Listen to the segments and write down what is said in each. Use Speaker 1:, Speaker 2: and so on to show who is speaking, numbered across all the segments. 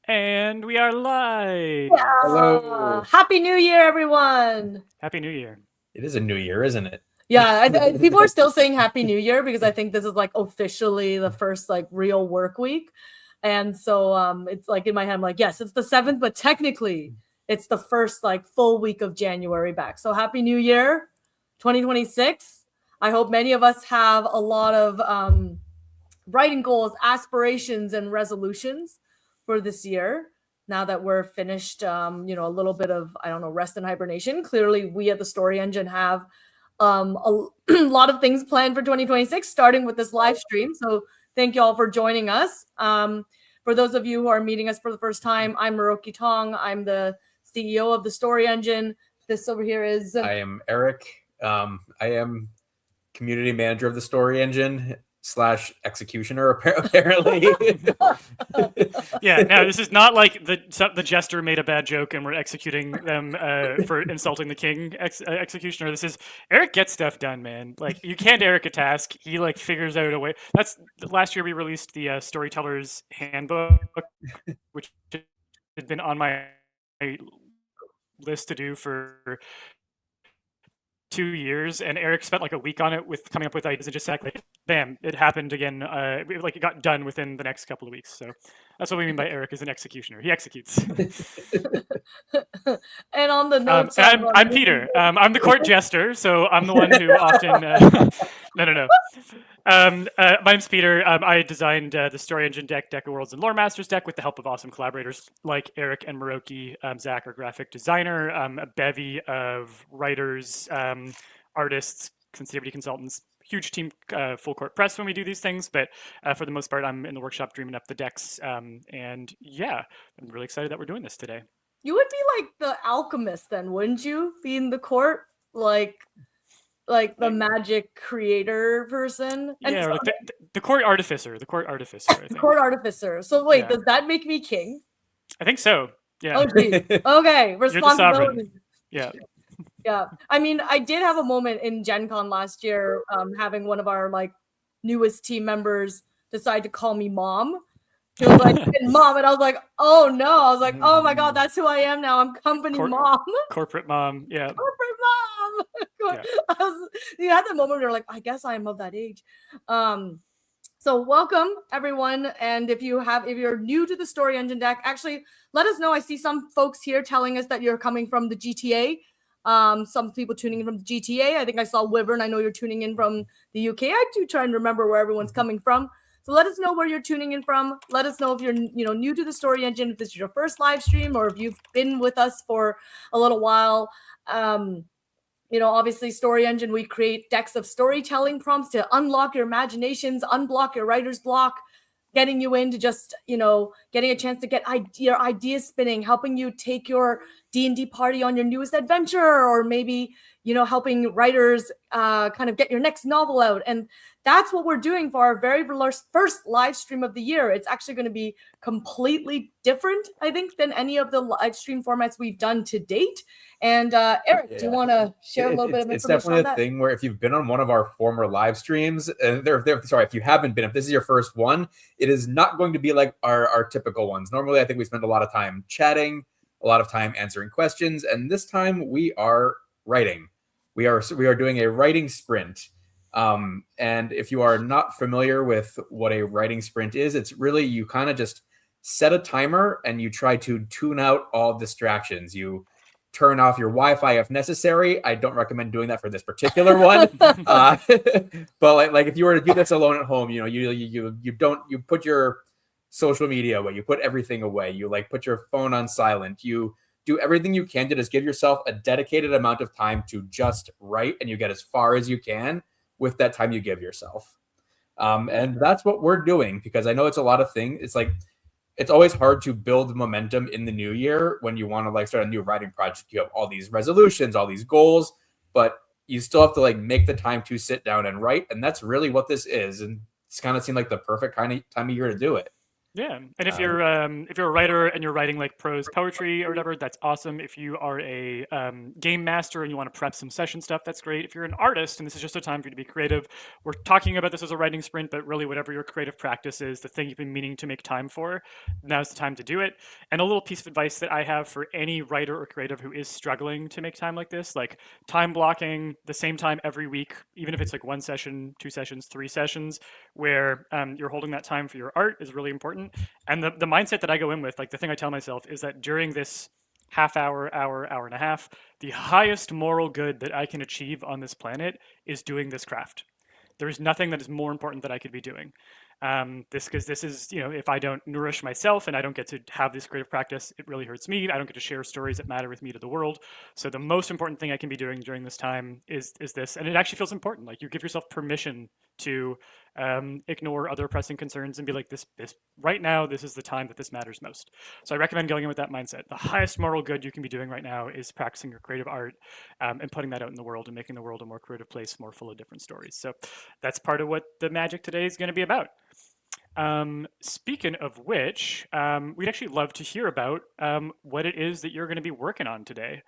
Speaker 1: And we are live.
Speaker 2: Hello.
Speaker 3: Happy New Year, everyone.
Speaker 1: Happy New Year.
Speaker 2: It is a new year, isn't it?
Speaker 3: Yeah, people are still saying Happy New Year because I think this is like officially the first like real work week. And so it's like in my head, I'm like, yes, it's the 7th, but technically it's the first like full week of January back. So Happy New Year, 2026. I hope many of us have a lot of writing goals, aspirations, and resolutions for this year. Now that we're finished, a little bit of, I don't know, rest and hibernation. Clearly, we at the Story Engine have a lot of things planned for 2026, starting with this live stream. So thank you all for joining us. For those of you who are meeting us for the first time, I'm Miroki Tong. I'm the CEO of the Story Engine. This over here is...
Speaker 2: I am Eric. I am community manager of the Story Engine / executioner, apparently.
Speaker 1: Yeah, no, this is not like the jester made a bad joke and we're executing them for insulting the king executioner. This is Eric gets stuff done, man. Like, you can't Eric a task. He like figures out a way. That's last year we released the Storyteller's Handbook, which had been on my list to do for 2 years, and Eric spent like a week on it with coming up with ideas, and just like bam, it happened again. Like it got done within the next couple of weeks. So that's what we mean by Eric is an executioner. He executes.
Speaker 3: And on the notes,
Speaker 1: I'm Peter. I'm the court jester, so I'm the one who often. No. My name's Peter. I designed the Story Engine deck, Deck of Worlds, and Lore Masters deck with the help of awesome collaborators like Eric and Miroki. Zach, our graphic designer, a bevy of writers, artists, sensitivity consultants. Huge team, full court press when we do these things, but for the most part, I'm in the workshop dreaming up the decks. And yeah, I'm really excited that we're doing this today.
Speaker 3: You would be like the alchemist then, wouldn't you? Be in the court, like the magic creator person. And
Speaker 1: yeah, like the court artificer. The court artificer. I think.
Speaker 3: The court artificer. So wait, does that make me king?
Speaker 1: I think so. Yeah.
Speaker 3: Oh, geez. Okay, responsibility.
Speaker 1: Yeah.
Speaker 3: Yeah. I mean, I did have a moment in Gen Con last year, having one of our like newest team members decide to call me mom. She was like, mom, and I was like, oh no. I was like, oh my god, that's who I am now. I'm company mom.
Speaker 1: Corporate mom, yeah.
Speaker 3: Corporate mom. Yeah. You had that moment where you're like, I guess I am of that age. So welcome everyone. And if you're new to the Story Engine deck, actually let us know. I see some folks here telling us that you're coming from the GTA. Some people tuning in from the GTA. I think I saw Wyvern. I know you're tuning in from the UK. I do try and remember where everyone's coming from. So let us know where you're tuning in from. Let us know if you're new to the Story Engine, if this is your first live stream, or if you've been with us for a little while. Obviously Story Engine, we create decks of storytelling prompts to unlock your imaginations, unblock your writer's block, getting you into just, getting a chance to get your ideas spinning, helping you take your D&D party on your newest adventure, or maybe, helping writers kind of get your next novel out. And that's what we're doing for our very first live stream of the year. It's actually going to be completely different, I think, than any of the live stream formats we've done to date. And Eric, do you want to share a little bit of information on that?
Speaker 2: It's definitely a thing where if you've been on one of our former live streams, if you haven't been, if this is your first one, it is not going to be like our typical ones. Normally, I think we spend a lot of time chatting, a lot of time answering questions, and this time we are writing. We are doing a writing sprint. And if you are not familiar with what a writing sprint is, it's really you kind of just set a timer and you try to tune out all distractions. You turn off your Wi-Fi if necessary. I don't recommend doing that for this particular one. But like if you were to do this alone at home, you put your social media away, you put everything away, you like put your phone on silent, you do everything you can to just give yourself a dedicated amount of time to just write, and you get as far as you can with that time you give yourself. And that's what we're doing, because I know it's a lot of things. It's like, it's always hard to build momentum in the new year when you want to like start a new writing project. You have all these resolutions, all these goals, but you still have to like make the time to sit down and write. And that's really what this is. And it's kind of seemed like the perfect kind of time of year to do it.
Speaker 1: Yeah, and if you're a writer and you're writing like prose poetry or whatever, that's awesome. If you are a game master and you want to prep some session stuff, that's great. If you're an artist and this is just a time for you to be creative, we're talking about this as a writing sprint, but really whatever your creative practice is, the thing you've been meaning to make time for, now's the time to do it. And a little piece of advice that I have for any writer or creative who is struggling to make time like this, like time blocking the same time every week, even if it's like 1 session, 2 sessions, 3 sessions, where you're holding that time for your art is really important. And the mindset that I go in with, like the thing I tell myself is that during this half hour, hour and a half, the highest moral good that I can achieve on this planet is doing this craft. There is nothing that is more important that I could be doing. Because this is, if I don't nourish myself and I don't get to have this creative practice, it really hurts me. I don't get to share stories that matter with me to the world. So the most important thing I can be doing during this time is this, and it actually feels important. Like you give yourself permission to ignore other pressing concerns and be like, this right now, this is the time that this matters most. So I recommend going in with that mindset. The highest moral good you can be doing right now is practicing your creative art and putting that out in the world and making the world a more creative place, more full of different stories. So that's part of what the magic today is going to be about. Speaking of which, we'd actually love to hear about what it is that you're going to be working on today.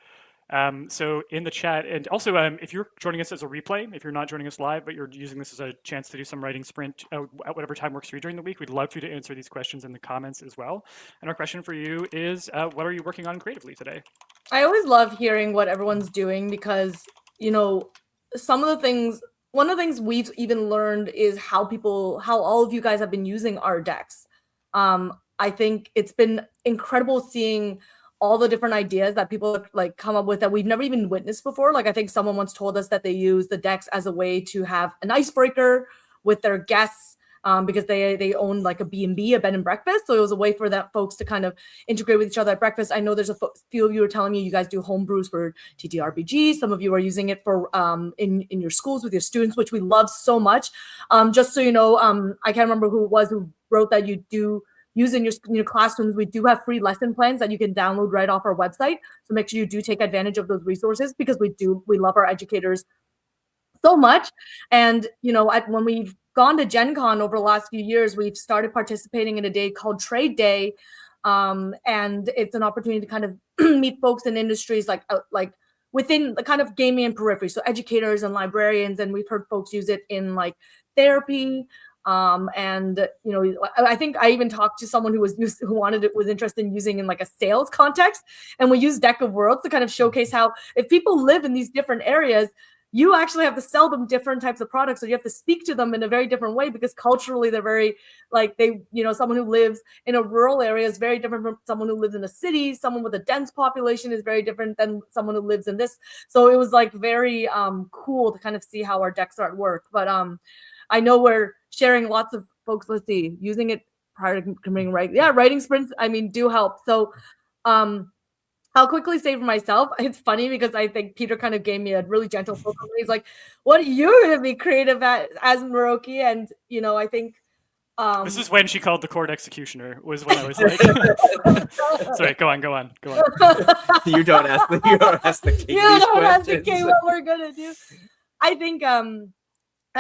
Speaker 1: So in the chat, and also if you're joining us as a replay, if you're not joining us live, but you're using this as a chance to do some writing sprint at whatever time works for you during the week, we'd love for you to answer these questions in the comments as well. And our question for you is, what are you working on creatively today?
Speaker 3: I always love hearing what everyone's doing because, one of the things we've even learned is how all of you guys have been using our decks. I think it's been incredible seeing all the different ideas that people like come up with that we've never even witnessed before. Like I think someone once told us that they use the decks as a way to have an icebreaker with their guests because they own like a B&B, a bed and breakfast. So it was a way for that folks to kind of integrate with each other at breakfast. I know there's a few of you are telling me you guys do home brews for TTRPG. Some of you are using it for in your schools with your students, which we love so much. Just so you know, I can't remember who it was who wrote that you do use in your classrooms. We do have free lesson plans that you can download right off our website. So make sure you do take advantage of those resources because we love our educators so much. And, when we've gone to Gen Con over the last few years, we've started participating in a day called Trade Day. And it's an opportunity to kind of meet folks in industries like within the kind of gaming and periphery. So educators and librarians, and we've heard folks use it in like therapy. I think I even talked to someone who was interested in using in like a sales context. And we use Deck of Worlds to kind of showcase how if people live in these different areas, you actually have to sell them different types of products. So you have to speak to them in a very different way because culturally they're very someone who lives in a rural area is very different from someone who lives in a city. Someone with a dense population is very different than someone who lives in this. So it was like very cool to kind of see how our decks are at work. But I know we're sharing lots of folks, let's see, using it prior to committing writing sprints, do help. So I'll quickly say for myself, it's funny because I think Peter kind of gave me a really gentle focus. He's like, what are you going to be creative at as Moroki? And, I think...
Speaker 1: this is when she called the court executioner, was when I was like... Sorry, go on.
Speaker 2: You don't ask the king
Speaker 3: You don't ask the king what we're going to do. I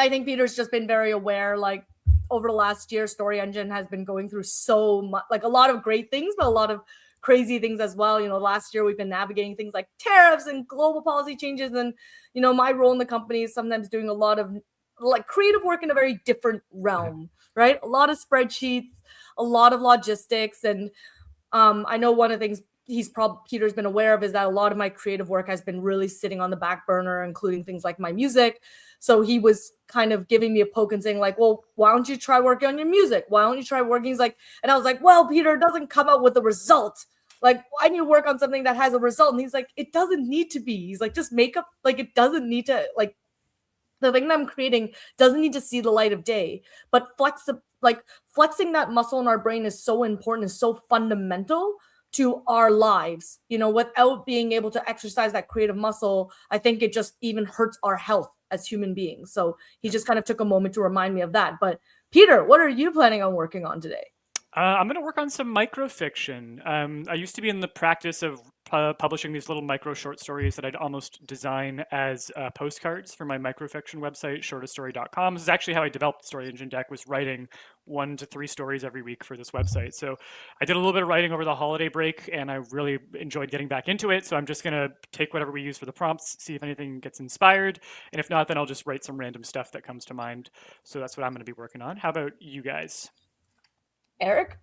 Speaker 3: think Peter's just been very aware, like, over the last year, Story Engine has been going through so much, like a lot of great things, but a lot of crazy things as well. Last year we've been navigating things like tariffs and global policy changes. And, my role in the company is sometimes doing a lot of like creative work in a very different realm, right? A lot of spreadsheets, a lot of logistics. And I know one of the things Peter's been aware of is that a lot of my creative work has been really sitting on the back burner, including things like my music. So he was kind of giving me a poke and saying like, well, why don't you try working on your music? Why don't you try working? He's like, and I was like, well, Peter, it doesn't come out with a result. Like, I need to work on something that has a result. And he's like, it doesn't need to be. He's like, just make up, like, it doesn't need to, like, the thing that I'm creating doesn't need to see the light of day. But flexing that muscle in our brain is so important, is so fundamental to our lives. Without being able to exercise that creative muscle, I think it just even hurts our health as human beings. So he just kind of took a moment to remind me of that. But Peter, what are you planning on working on today?
Speaker 1: I'm going to work on some microfiction. I used to be in the practice of publishing these little micro short stories that I'd almost design as postcards for my microfiction website, shortastory.com. This is actually how I developed the Story Engine deck, was writing 1 to 3 stories every week for this website. So I did a little bit of writing over the holiday break, and I really enjoyed getting back into it. So I'm just going to take whatever we use for the prompts, see if anything gets inspired. And if not, then I'll just write some random stuff that comes to mind. So that's what I'm going to be working on. How about you guys?
Speaker 3: Eric?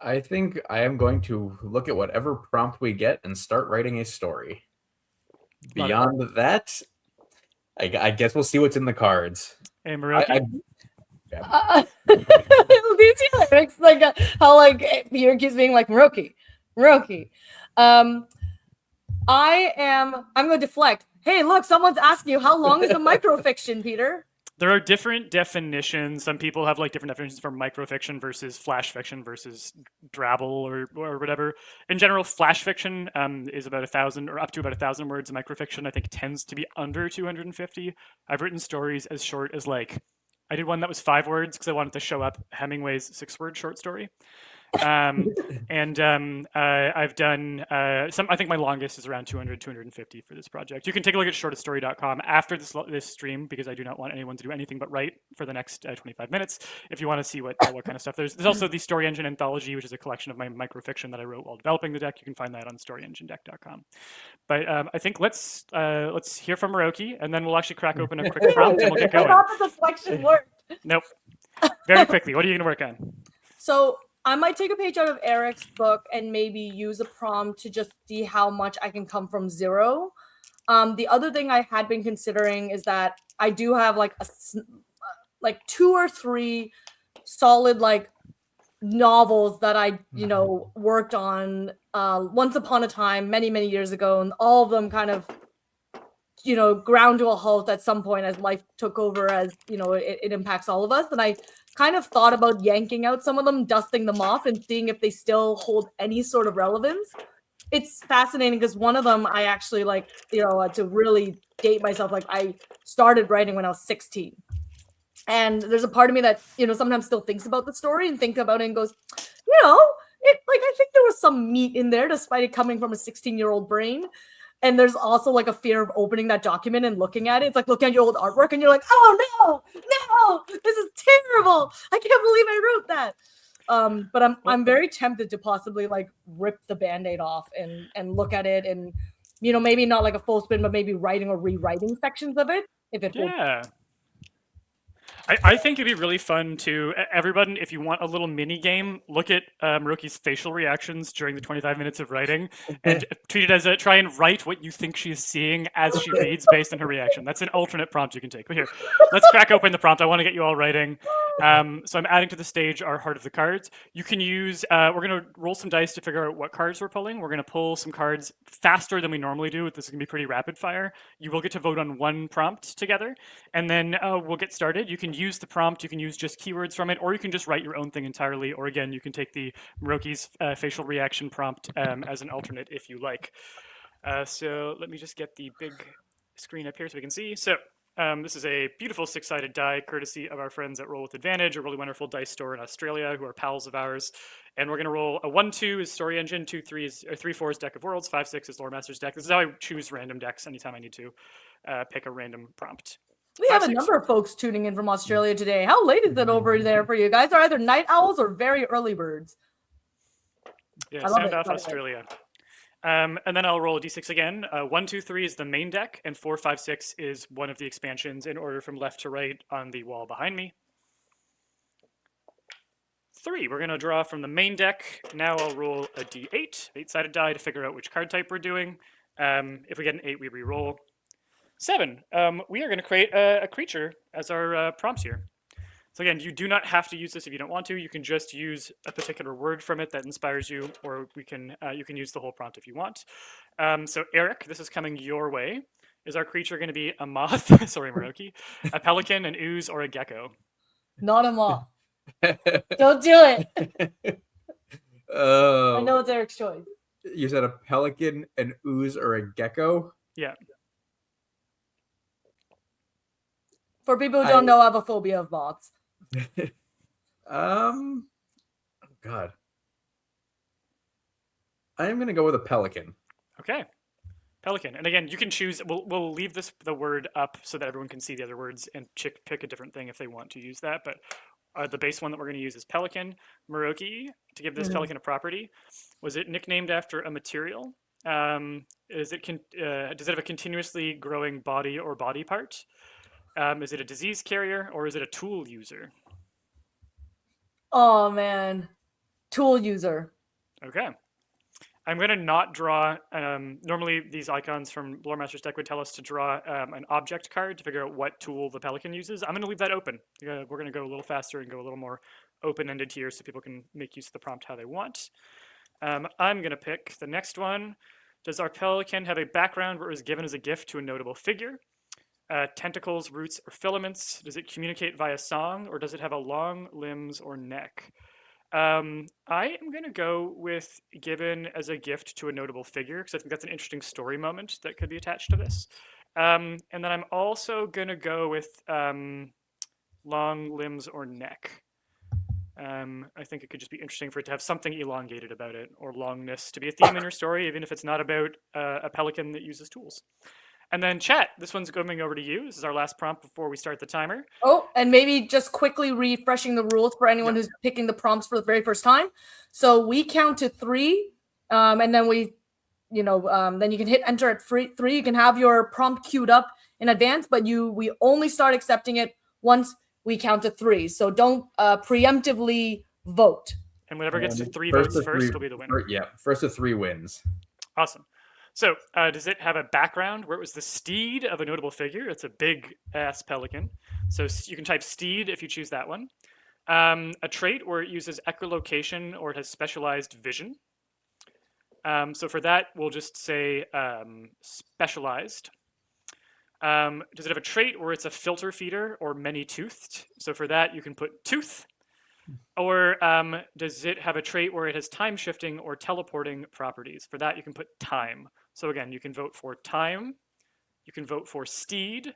Speaker 2: I think I am going to look at whatever prompt we get and start writing a story. Beyond that, I guess we'll see what's in the cards.
Speaker 1: Hey, Maroki?
Speaker 3: Do you see Eric's like how like Peter keeps being like Maroki? I'm going to deflect. Hey, look, someone's asking you how long is the microfiction, Peter?
Speaker 1: There are different definitions. Some people have like different definitions for microfiction versus flash fiction versus drabble or whatever. In general, flash fiction is about 1,000 or up to about 1,000 words. Microfiction, I think, tends to be under 250. I've written stories as short as I did one that was 5 words because I wanted to show up Hemingway's 6-word short story. I've done some. I think my longest is around 200, 250 for this project. You can take a look at shortastory.com after this stream, because I do not want anyone to do anything but write for the next 25 minutes. If you want to see what kind of stuff there's also the Story Engine Anthology, which is a collection of my microfiction that I wrote while developing the deck. You can find that on storyenginedeck.com. But I think let's hear from Maroki, and then we'll actually crack open a quick prompt and we'll get going.
Speaker 3: I thought the deflection worked.
Speaker 1: Nope. Very quickly, what are you going to work on?
Speaker 3: So I might take a page out of Eric's book and maybe use a prompt to just see how much I can come from zero. The other thing I had been considering is that I do have like 2 or 3 solid novels that I worked on once upon a time many years ago, and all of them kind of ground to a halt at some point as life took over, as it impacts all of us. And I kind of thought about yanking out some of them, dusting them off, and seeing if they still hold any sort of relevance. It's fascinating because one of them I actually to really date myself, I started writing when I was 16. And there's a part of me that, sometimes still thinks about the story and think about it and goes, I think there was some meat in there despite it coming from a 16-year-old brain. And there's also a fear of opening that document and looking at it. It's like looking at your old artwork and you're like, oh no, this is terrible. I can't believe I wrote that. But I'm very tempted to possibly rip the Band-Aid off and look at it, and maybe not like a full spin, but maybe writing or rewriting sections of it if it holds.
Speaker 1: Yeah. I think it'd be really fun to everyone, if you want a little mini game, look at Maroki's facial reactions during the 25 minutes of writing and treat it as try and write what you think she is seeing as she reads based on her reaction. That's an alternate prompt you can take. But here, let's crack open the prompt. I want to get you all writing. So I'm adding to the stage our Heart of the Cards. You can use, we're going to roll some dice to figure out what cards we're pulling. We're going to pull some cards faster than we normally do. This is going to be pretty rapid fire. You will get to vote on one prompt together, and then we'll get started. You can use the prompt, you can use just keywords from it, or you can just write your own thing entirely, or again, you can take the Maroki's facial reaction prompt as an alternate if you like. So let me just get the big screen up here so we can see. So this is a beautiful 6-sided die, courtesy of our friends at Roll with Advantage, a really wonderful dice store in Australia who are pals of ours. And we're going to roll a 1-2 is Story Engine, 2-3 is 3-4 is Deck of Worlds, 5-6 is Lore Master's deck. This is how I choose random decks anytime I need to pick a random prompt.
Speaker 3: We have a number of folks tuning in from Australia today. How late is it over there for you guys? Are either night owls or very early birds?
Speaker 1: Yeah, sound off Australia. And then I'll roll a d6 again. 1, 2, 3 is the main deck, and 4, 5, 6 is one of the expansions in order from left to right on the wall behind me. 3, we're going to draw from the main deck. Now I'll roll a d8, 8-sided die to figure out which card type we're doing. If we get an 8, we re-roll. 7, we are going to create a creature as our prompts here. So again, you do not have to use this if you don't want to. You can just use a particular word from it that inspires you, or you can use the whole prompt if you want. So Eric, this is coming your way. Is our creature going to be a moth? Sorry, Maroki. A pelican, an ooze, or a gecko?
Speaker 3: Not a moth. Don't do it. I know it's Eric's choice.
Speaker 2: You said a pelican, an ooze, or a gecko?
Speaker 1: Yeah.
Speaker 3: For people who don't know, I have a phobia of moths.
Speaker 2: Oh God. I'm going to go with a pelican.
Speaker 1: Okay. Pelican. And again, you can choose. We'll leave the word up so that everyone can see the other words and pick a different thing if they want to use that. But the base one that we're going to use is pelican. Muroki, to give this pelican a property, was it nicknamed after a material? Does it have a continuously growing body or body part? Is it a disease carrier or is it a tool user?
Speaker 3: Oh man, tool user.
Speaker 1: Okay. I'm going to not draw. Normally, these icons from Lore Master's deck would tell us to draw an object card to figure out what tool the pelican uses. I'm going to leave that open. We're going to go a little faster and go a little more open-ended here so people can make use of the prompt how they want. I'm going to pick the next one. Does our pelican have a background where it was given as a gift to a notable figure? Tentacles, roots, or filaments? Does it communicate via song, or does it have a long limbs or neck? I am going to go with given as a gift to a notable figure because I think that's an interesting story moment that could be attached to this. And then I'm also going to go with long limbs or neck. I think it could just be interesting for it to have something elongated about it or longness to be a theme in your story, even if it's not about a pelican that uses tools. And then chat, this one's coming over to you. This is our last prompt before we start the timer.
Speaker 3: Oh, and maybe just quickly refreshing the rules for anyone who's picking the prompts for the very first time. So we count to 3, and then we, then you can hit enter at 3. You can have your prompt queued up in advance, but we only start accepting it once we count to 3. So don't preemptively vote.
Speaker 1: And whatever gets to 3 votes first will be the winner.
Speaker 2: Yeah, first to 3 wins.
Speaker 1: Awesome. So, does it have a background where it was the steed of a notable figure? It's a big-ass pelican. So you can type steed if you choose that one. A trait where it uses echolocation or it has specialized vision. So for that, we'll just say specialized. Does it have a trait where it's a filter feeder or many-toothed? So for that, you can put tooth. Or does it have a trait where it has time shifting or teleporting properties? For that, you can put time. So again, you can vote for time, you can vote for steed,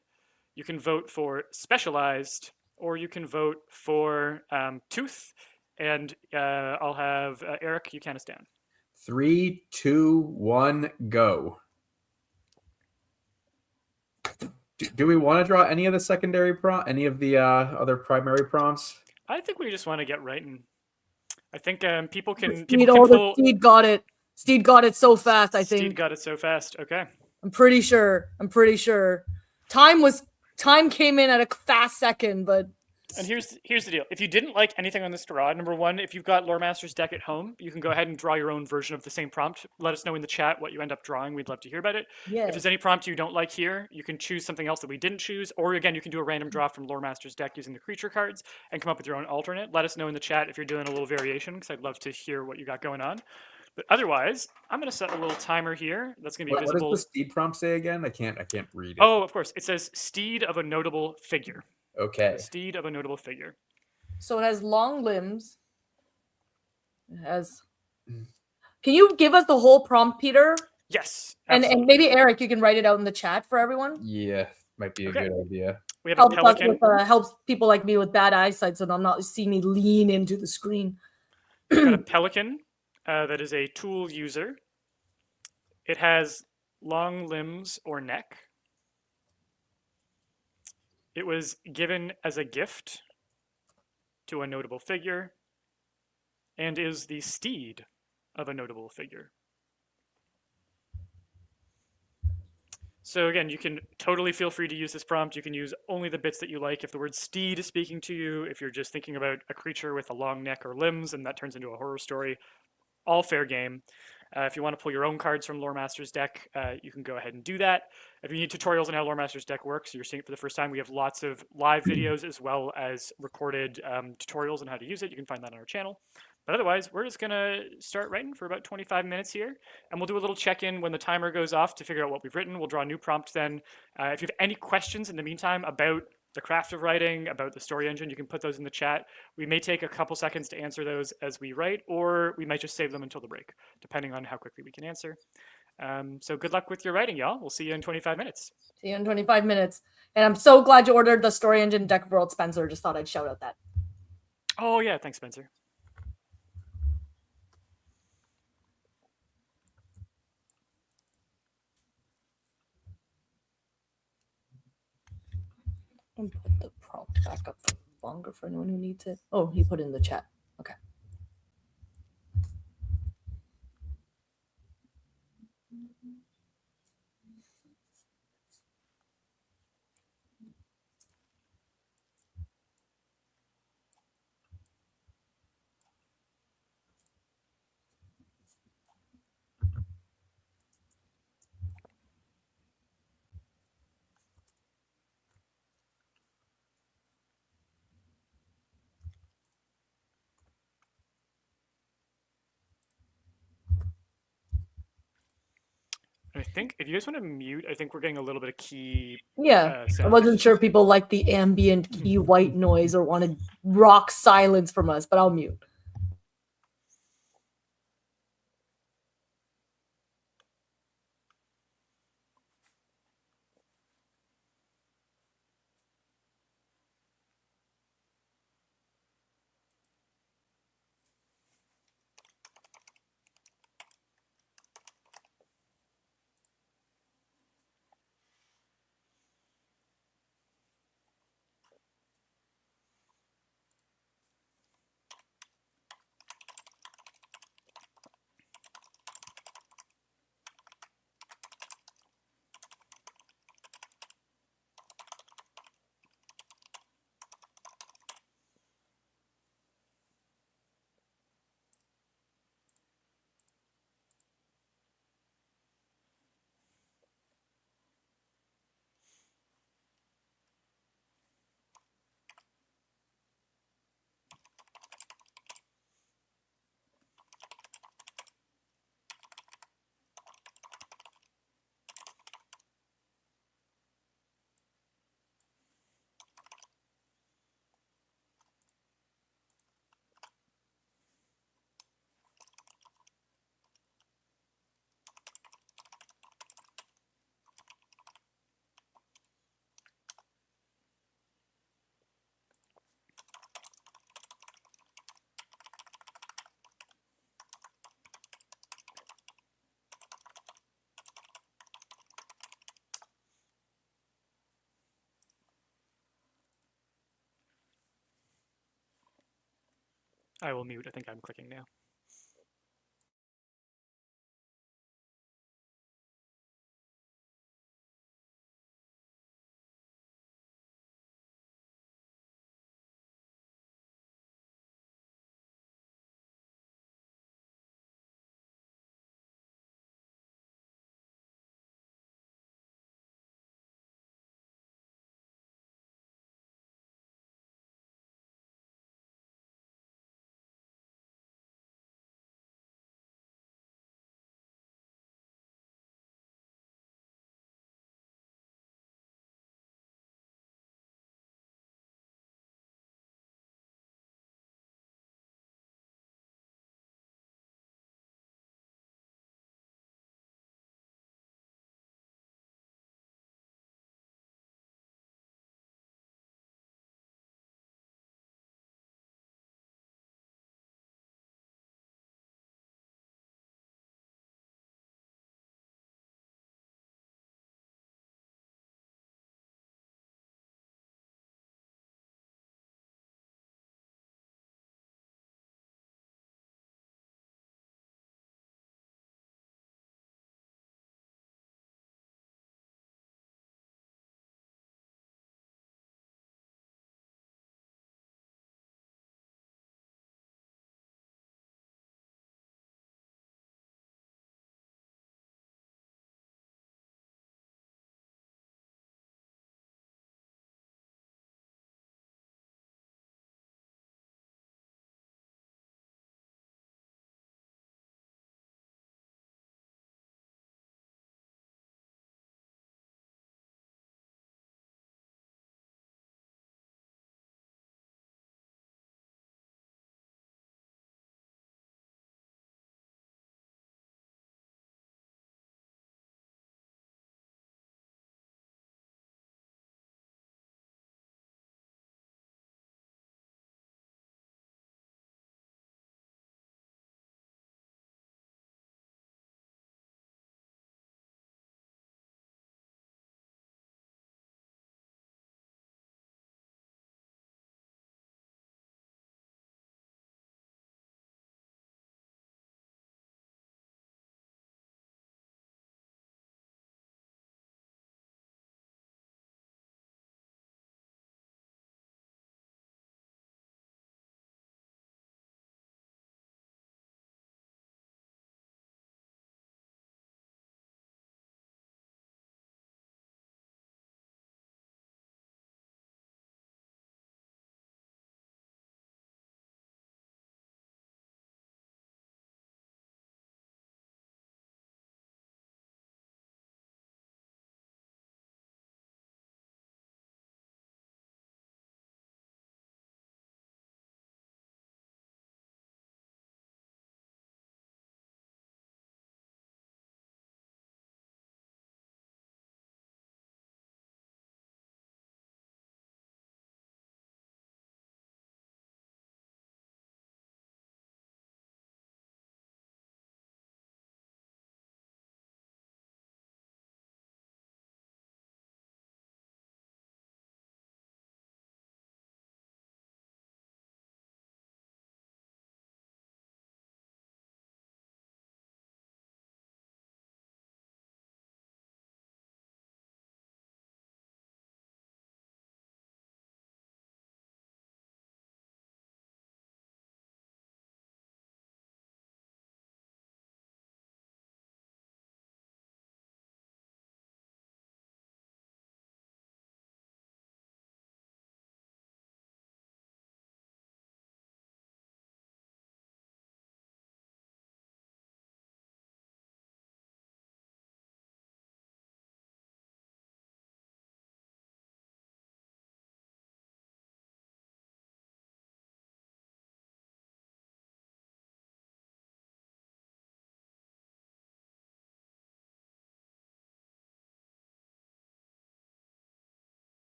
Speaker 1: you can vote for specialized, or you can vote for tooth. And I'll have Eric, you count us down.
Speaker 2: 3, 2, 1, go. Do we want to draw any of the secondary any of the other primary prompts?
Speaker 1: I think we just want to get writing. I think people can
Speaker 3: pull. Steed got it. Steed got it so fast. I think
Speaker 1: Steed got it so fast. Okay.
Speaker 3: I'm pretty sure. Time came in at a fast second, but.
Speaker 1: And here's the deal. If you didn't like anything on this draw, number one, if you've got Lore Master's deck at home, you can go ahead and draw your own version of the same prompt. Let us know in the chat what you end up drawing. We'd love to hear about it.
Speaker 3: Yes.
Speaker 1: If there's any prompt you don't like here, you can choose something else that we didn't choose. Or again, you can do a random draw from Lore Master's deck using the creature cards and come up with your own alternate. Let us know in the chat if you're doing a little variation because I'd love to hear what you got going on. But otherwise, I'm going to set a little timer here. That's going to be visible.
Speaker 2: What does the steed prompt say again? I can't read it.
Speaker 1: Oh, of course. It says steed of a notable figure.
Speaker 2: Okay.
Speaker 1: Steed of a notable figure.
Speaker 3: So it has long limbs. It has. Can you give us the whole prompt, Peter?
Speaker 1: Yes.
Speaker 3: And maybe Eric, you can write it out in the chat for everyone.
Speaker 2: Yeah, might be a good idea.
Speaker 1: We have a pelican.
Speaker 3: Helps people like me with bad eyesight, so they'll not see me lean into the screen.
Speaker 1: We've got a pelican that is a tool user. It has long limbs or neck. It was given as a gift to a notable figure and is the steed of a notable figure. So again, you can totally feel free to use this prompt. You can use only the bits that you like. If the word steed is speaking to you, if you're just thinking about a creature with a long neck or limbs and that turns into a horror story, all fair game. If you want to pull your own cards from Lore Master's deck, you can go ahead and do that. If you need tutorials on how Lore Master's deck works, you're seeing it for the first time, we have lots of live videos as well as recorded tutorials on how to use it. You can find that on our channel. But otherwise, we're just going to start writing for about 25 minutes here, and we'll do a little check-in when the timer goes off to figure out what we've written. We'll draw a new prompt then. If you have any questions in the meantime about the craft of writing, about the story engine, you can put those in the chat. We may take a couple seconds to answer those as we write, or we might just save them until the break, depending on how quickly we can answer. So good luck with your writing, y'all. We'll see you in 25 minutes.
Speaker 3: See you in 25 minutes. And I'm so glad you ordered the Story Engine deck world, Spencer. Just thought I'd shout out that.
Speaker 1: Oh, yeah. Thanks, Spencer.
Speaker 3: And put the prompt back up for longer for anyone who needs it. Oh, he put it in the chat. Okay.
Speaker 1: I think if you guys want to mute, I think we're getting a little bit of key.
Speaker 3: Yeah, I
Speaker 1: sound.
Speaker 3: wasn't sure if people like the ambient key white noise or wanted rock silence from us, but I'll mute.
Speaker 1: I will mute. I think I'm clicking now.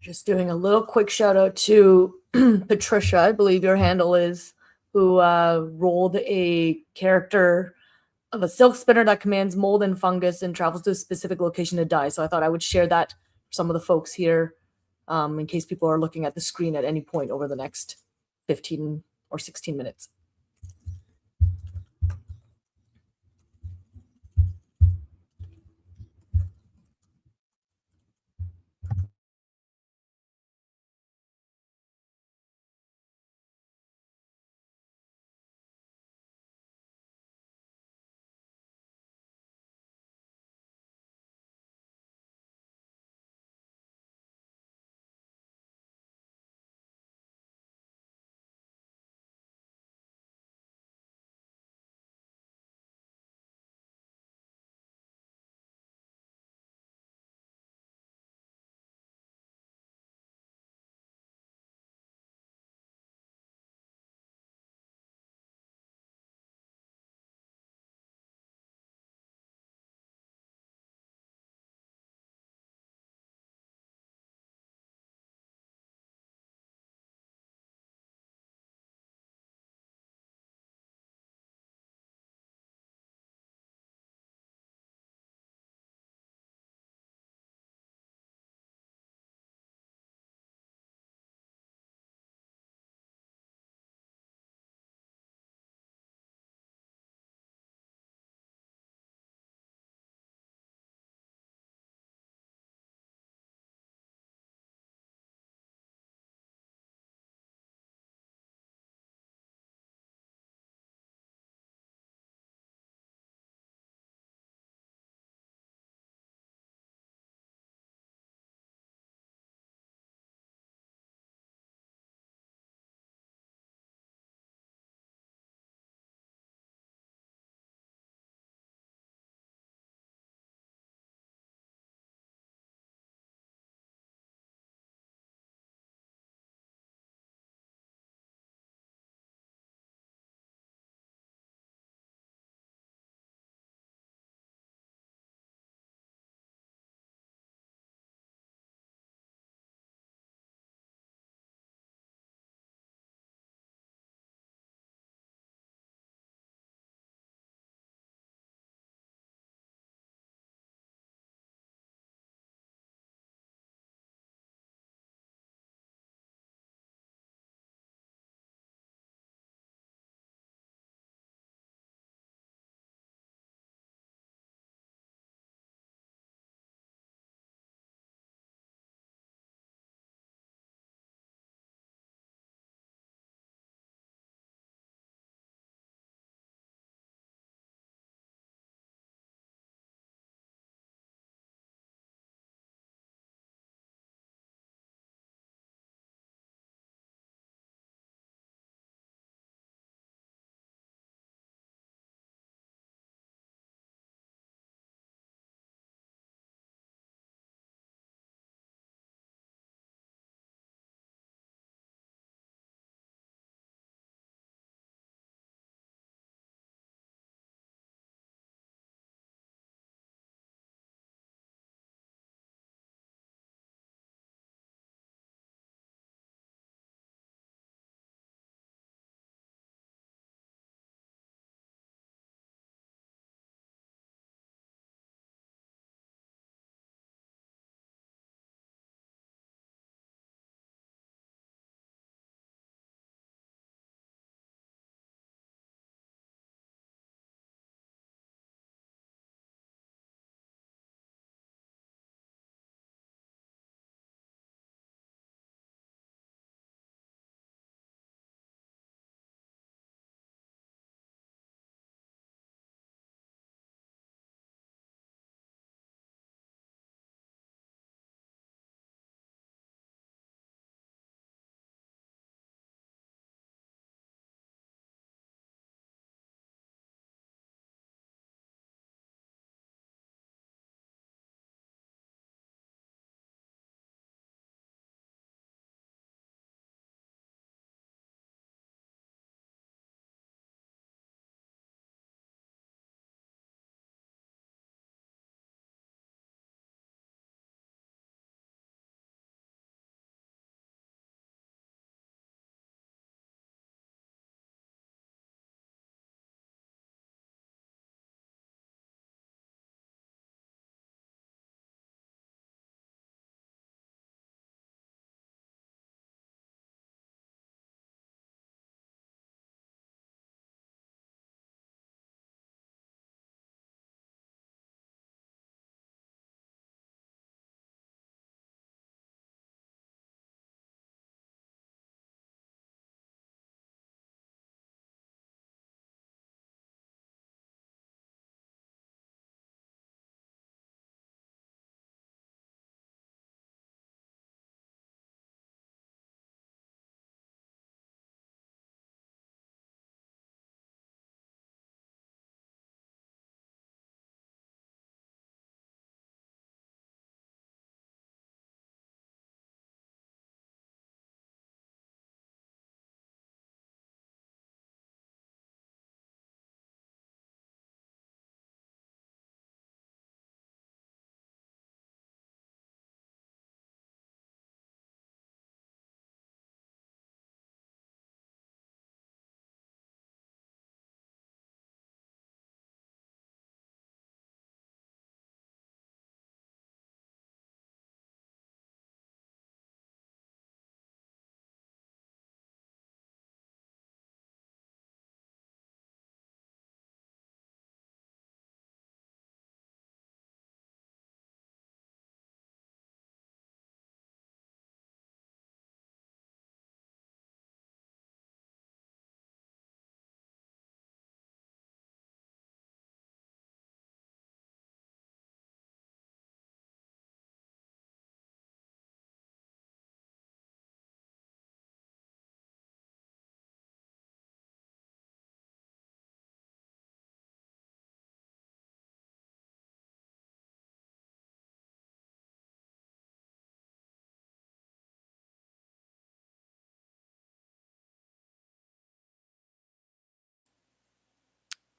Speaker 3: Just doing a little quick shout out to Patricia, I believe your handle is, who rolled a character of a silk spinner that commands mold and fungus and travels to a specific location to die. So I thought I would share that for some of the folks here, in case people are looking at the screen at any point over the next 15 or 16 minutes.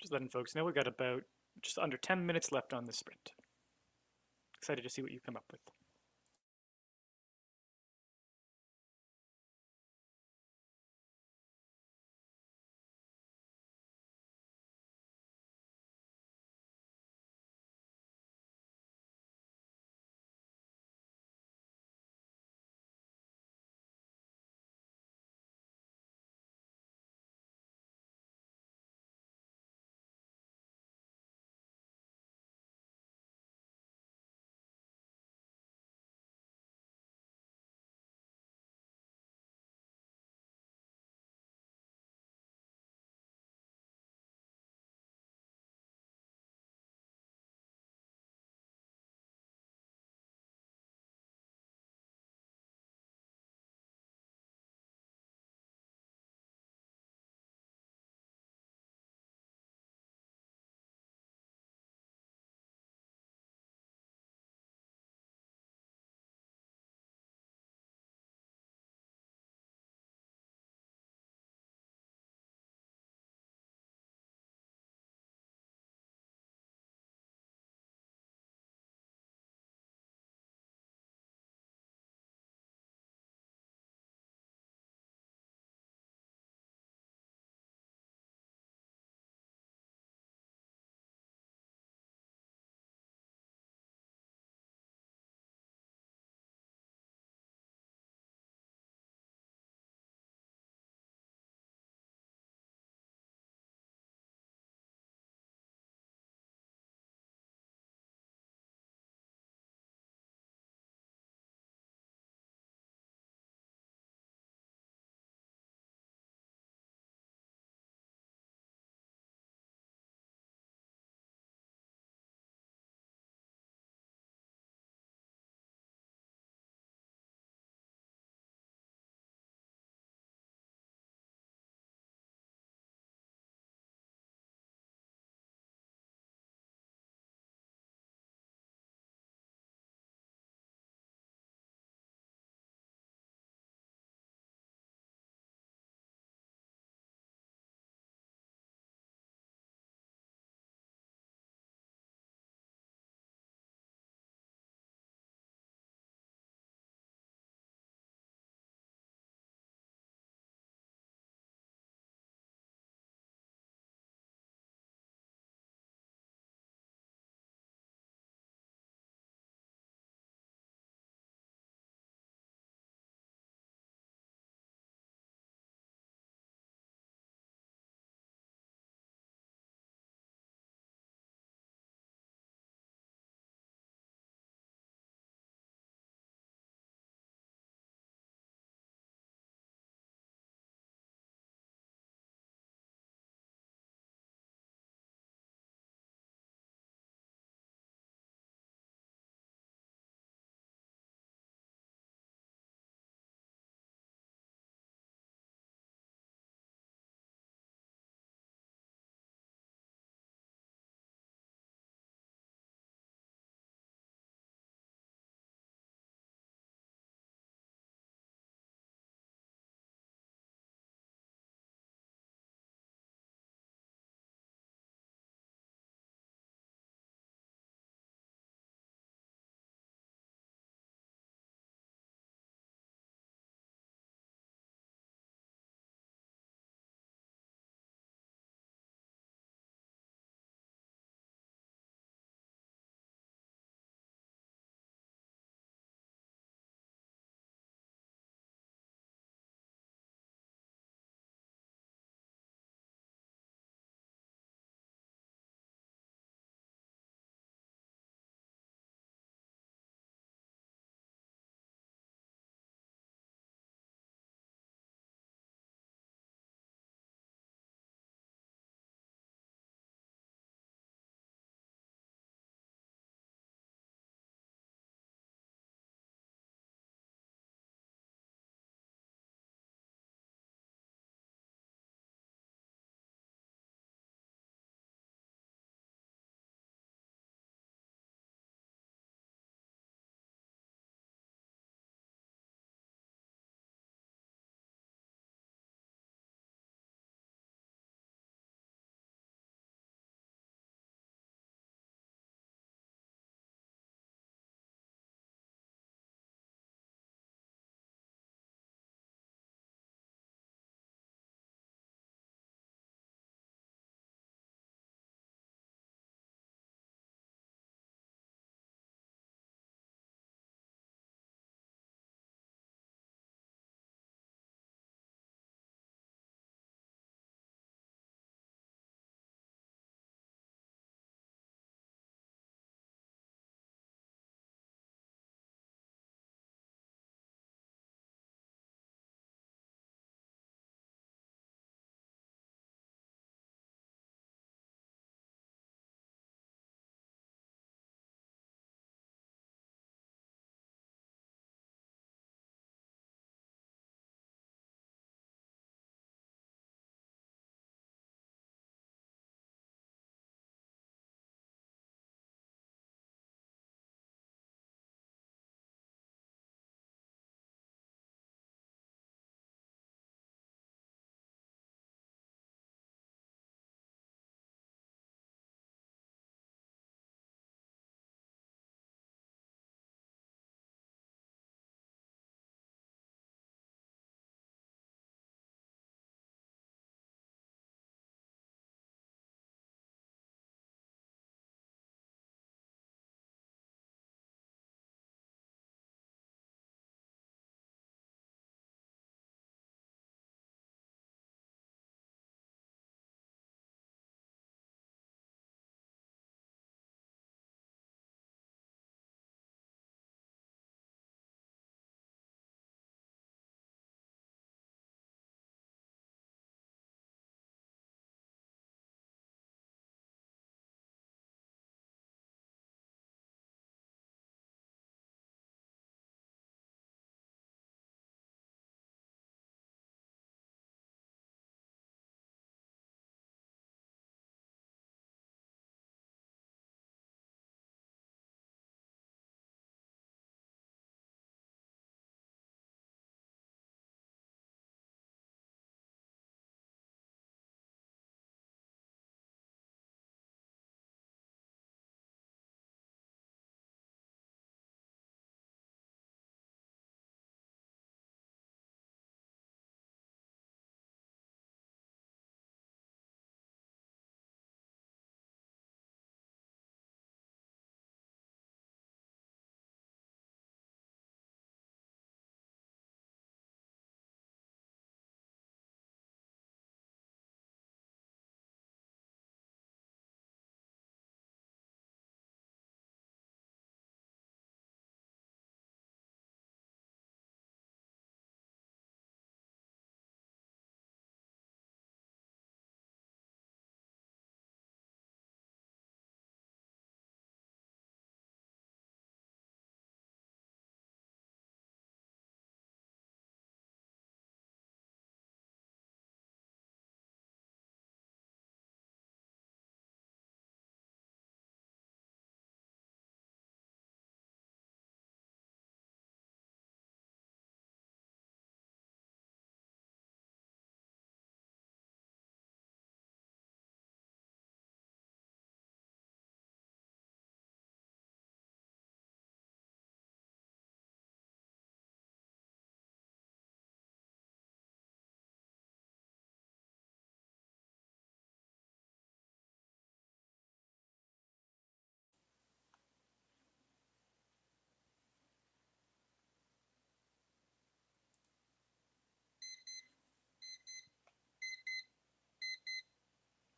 Speaker 1: Just letting folks know we got about just under 10 minutes left on this sprint. Excited to see what you come up with.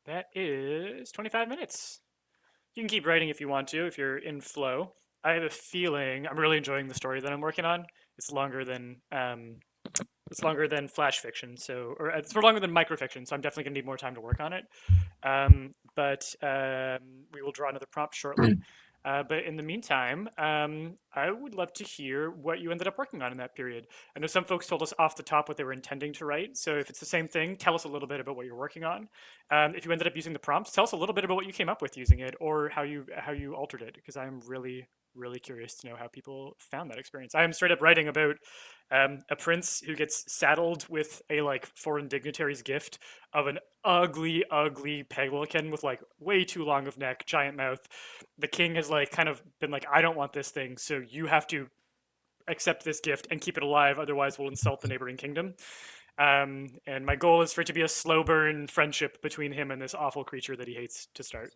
Speaker 1: That is 25 minutes. You can keep writing if you want to, if you're in flow. I have a feeling I'm really enjoying the story that I'm working on. It's longer than flash fiction, so or it's longer than microfiction, so I'm definitely gonna need more time to work on it. But we will draw another prompt shortly. But in the meantime, I would love to hear what you ended up working on in that period. I know some folks told us off the top what they were intending to write. So if it's the same thing, tell us a little bit about what you're working on. If you ended up using the prompts, tell us a little bit about what you came up with using it, or how you altered it, because I'm really curious to know how people found that experience. I am straight up writing about a prince who gets saddled with a like foreign dignitary's gift of an ugly pelican with like way too long of neck, giant mouth. The king has like kind of been like, I don't want this thing, so you have to accept this gift and keep it alive, otherwise we'll insult the neighboring kingdom. And my goal is for it to be a slow burn friendship between him and this awful creature that he hates to start.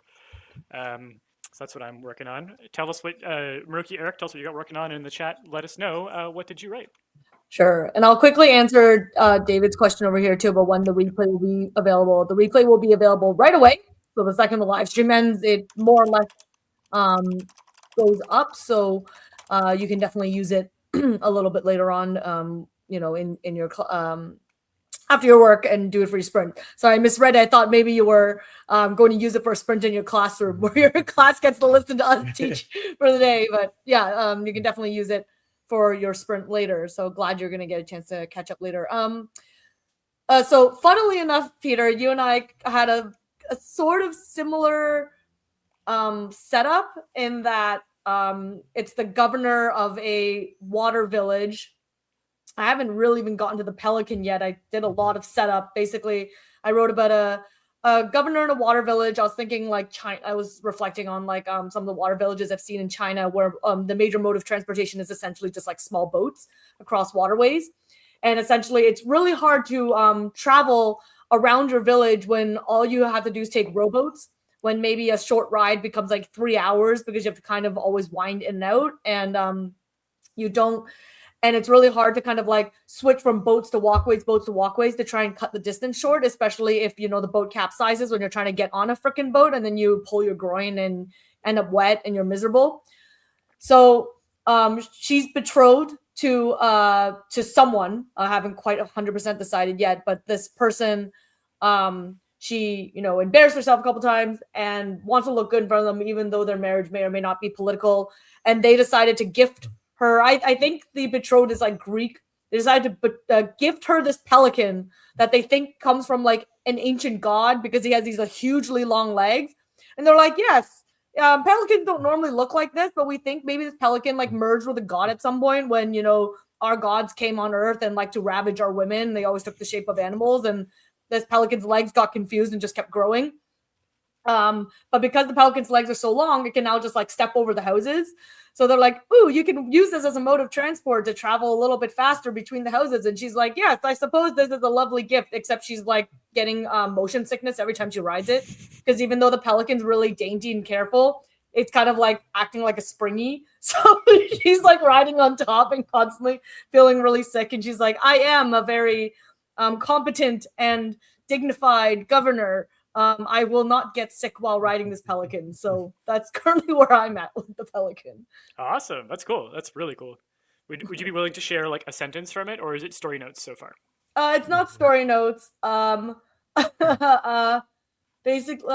Speaker 1: So that's what I'm working on. Tell us what, Maruki, Eric, tell us what you got working on in the chat. Let us know, what did you write?
Speaker 3: Sure. And I'll quickly answer David's question over here too about when the replay will be available. The replay will be available right away. So the second the live stream ends, it more or less goes up. So you can definitely use it a little bit later on, you know, in your after your work and do it for your sprint. Sorry, I misread it. I thought maybe you were going to use it for a sprint in your classroom where your class gets to listen to us teach for the day. But yeah, you can definitely use it for your sprint later. So glad you're going to get a chance to catch up later. So funnily enough, Peter, you and I had a sort of similar setup in that it's the governor of a water village. I haven't really even gotten to the pelican yet. I did a lot of setup. Basically, I wrote about a governor in a water village. I was thinking like China. I was reflecting on like some of the water villages I've seen in China where the major mode of transportation is essentially just like small boats across waterways. And essentially it's really hard to travel around your village when all you have to do is take rowboats, when maybe a short ride becomes like 3 hours because you have to kind of always wind in and out. And you don't, and it's really hard to kind of like switch from boats to walkways to try and cut the distance short, especially if, you know, the boat capsizes when you're trying to get on a freaking boat and then you pull your groin and end up wet and you're miserable. So she's betrothed to someone. I haven't quite 100% decided yet, but this person, she, you know, embarrassed herself a couple times and wants to look good in front of them, even though their marriage may or may not be political. And they decided to gift her, I think the betrothed is like Greek. They decided to gift her this pelican that they think comes from like an ancient god because he has these like, hugely long legs. And they're like, yes, pelicans don't normally look like this, but we think maybe this pelican like merged with a god at some point when, you know, our gods came on earth and like to ravage our women. They always took the shape of animals, and this pelican's legs got confused and just kept growing. But because the pelican's legs are so long, it can now just like step over the houses. So they're like, ooh, you can use this as a mode of transport to travel a little bit faster between the houses. And she's like, yes, I suppose this is a lovely gift, except she's like getting motion sickness every time she rides it. Because even though the pelican's really dainty and careful, it's kind of like acting like a springy. So she's like riding on top and constantly feeling really sick. And she's like, I am a very competent and dignified governor. I will not get sick while riding this pelican. So that's currently where I'm at with the pelican.
Speaker 1: Awesome. That's cool. That's really cool. Would you be willing to share like a sentence from it, or is it story notes so far?
Speaker 3: It's not story notes. Basically,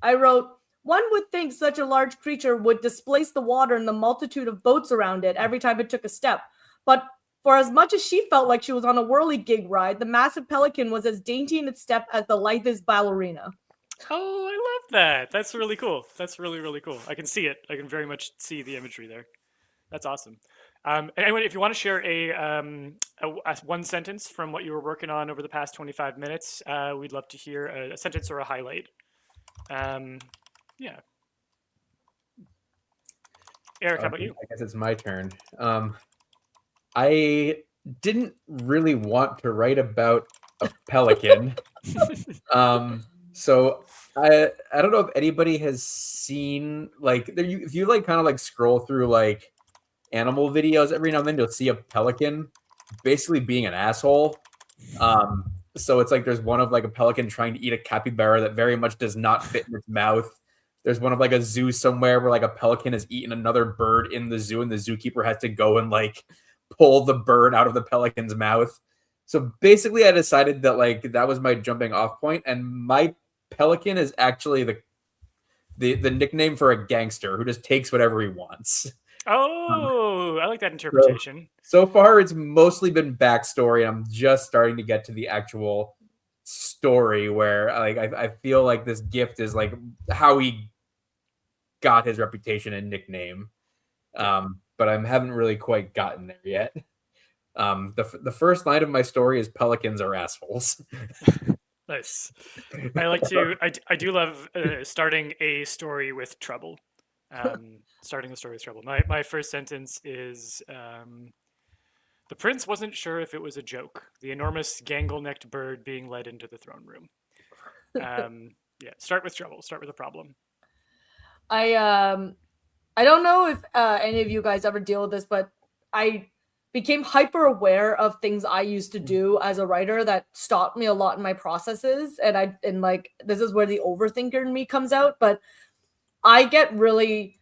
Speaker 3: I wrote, one would think such a large creature would displace the water in the multitude of boats around it every time it took a step. But for as much as she felt like she was on a whirligig ride, the massive pelican was as dainty in its step as the lightest ballerina.
Speaker 1: Oh, I love that. That's really cool. That's really cool. I can see it. I can very much see the imagery there. That's awesome. And anyway, if you want to share a one sentence from what you were working on over the past 25 minutes, we'd love to hear a sentence or a highlight. Yeah. Eric, how about you?
Speaker 2: I guess it's my turn. I didn't really want to write about a pelican. So I don't know if anybody has seen like if you like kind of like scroll through like animal videos, every now and then you'll see a pelican basically being an asshole. So it's like there's one of like a pelican trying to eat a capybara that very much does not fit in its mouth. There's one of like a zoo somewhere where like a pelican has eaten another bird in the zoo, and the zookeeper has to go and like pull the bird out of the pelican's mouth. So basically, I decided that like that was my jumping off point, and my pelican is actually the nickname for a gangster who just takes whatever he wants.
Speaker 1: Oh, I like that interpretation.
Speaker 2: So far, it's mostly been backstory. I'm just starting to get to the actual story where like I feel like this gift is like how he got his reputation and nickname. But I haven't really quite gotten there yet. The first line of my story is pelicans are assholes.
Speaker 1: Nice. I do love starting a story with trouble. Starting the story with trouble. My first sentence is the prince wasn't sure if it was a joke. The enormous gangle-necked bird being led into the throne room. Yeah, start with trouble. Start with a problem.
Speaker 3: I don't know if any of you guys ever deal with this, but I became hyper aware of things I used to do as a writer that stopped me a lot in my processes, and like this is where the overthinker in me comes out. But I get really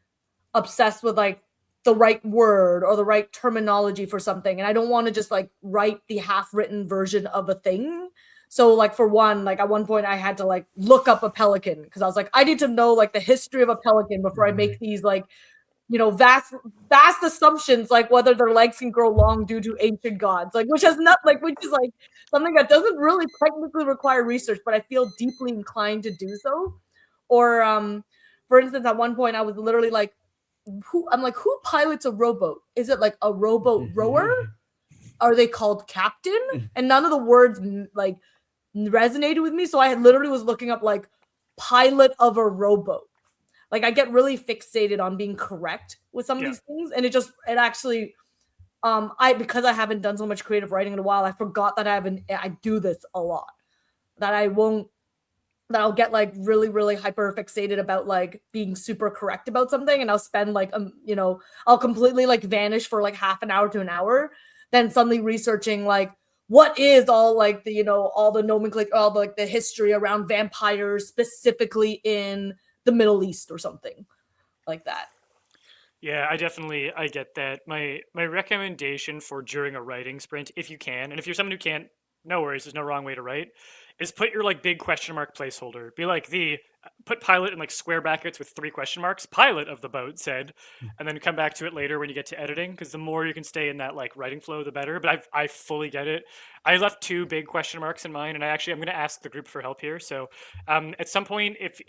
Speaker 3: obsessed with like the right word or the right terminology for something, and I don't want to just like write the half-written version of a thing. So like for one, like at one point I had to like look up a pelican because I was like, I need to know like the history of a pelican before I make these like, you know, vast assumptions like whether their legs can grow long due to ancient gods, like which is like something that doesn't really technically require research, but I feel deeply inclined to do so. Or for instance, at one point I was literally like, who pilots a rowboat? Is it like a rowboat rower? Are they called captain? And none of the words like resonated with me, so I literally was looking up like pilot of a rowboat. Like I get really fixated on being correct with some of these things, and it actually because I haven't done so much creative writing in a while, I forgot that I do this a lot. That I'll get like really, really hyper fixated about like being super correct about something, and I'll spend like I'll completely like vanish for like half an hour to an hour, then suddenly researching like what is all like the all the nomenclature, all the, like the history around vampires specifically in the Middle East or something like that.
Speaker 1: Yeah, I get that. My recommendation for during a writing sprint, if you can, and if you're someone who can't, no worries, there's no wrong way to write, is put your like big question mark placeholder. Be like put pilot in like square brackets with 3 question marks, pilot of the boat said, and then come back to it later when you get to editing, because the more you can stay in that like writing flow, the better. But I fully get it. I left 2 big question marks in mine, and I'm going to ask the group for help here. So at some point, if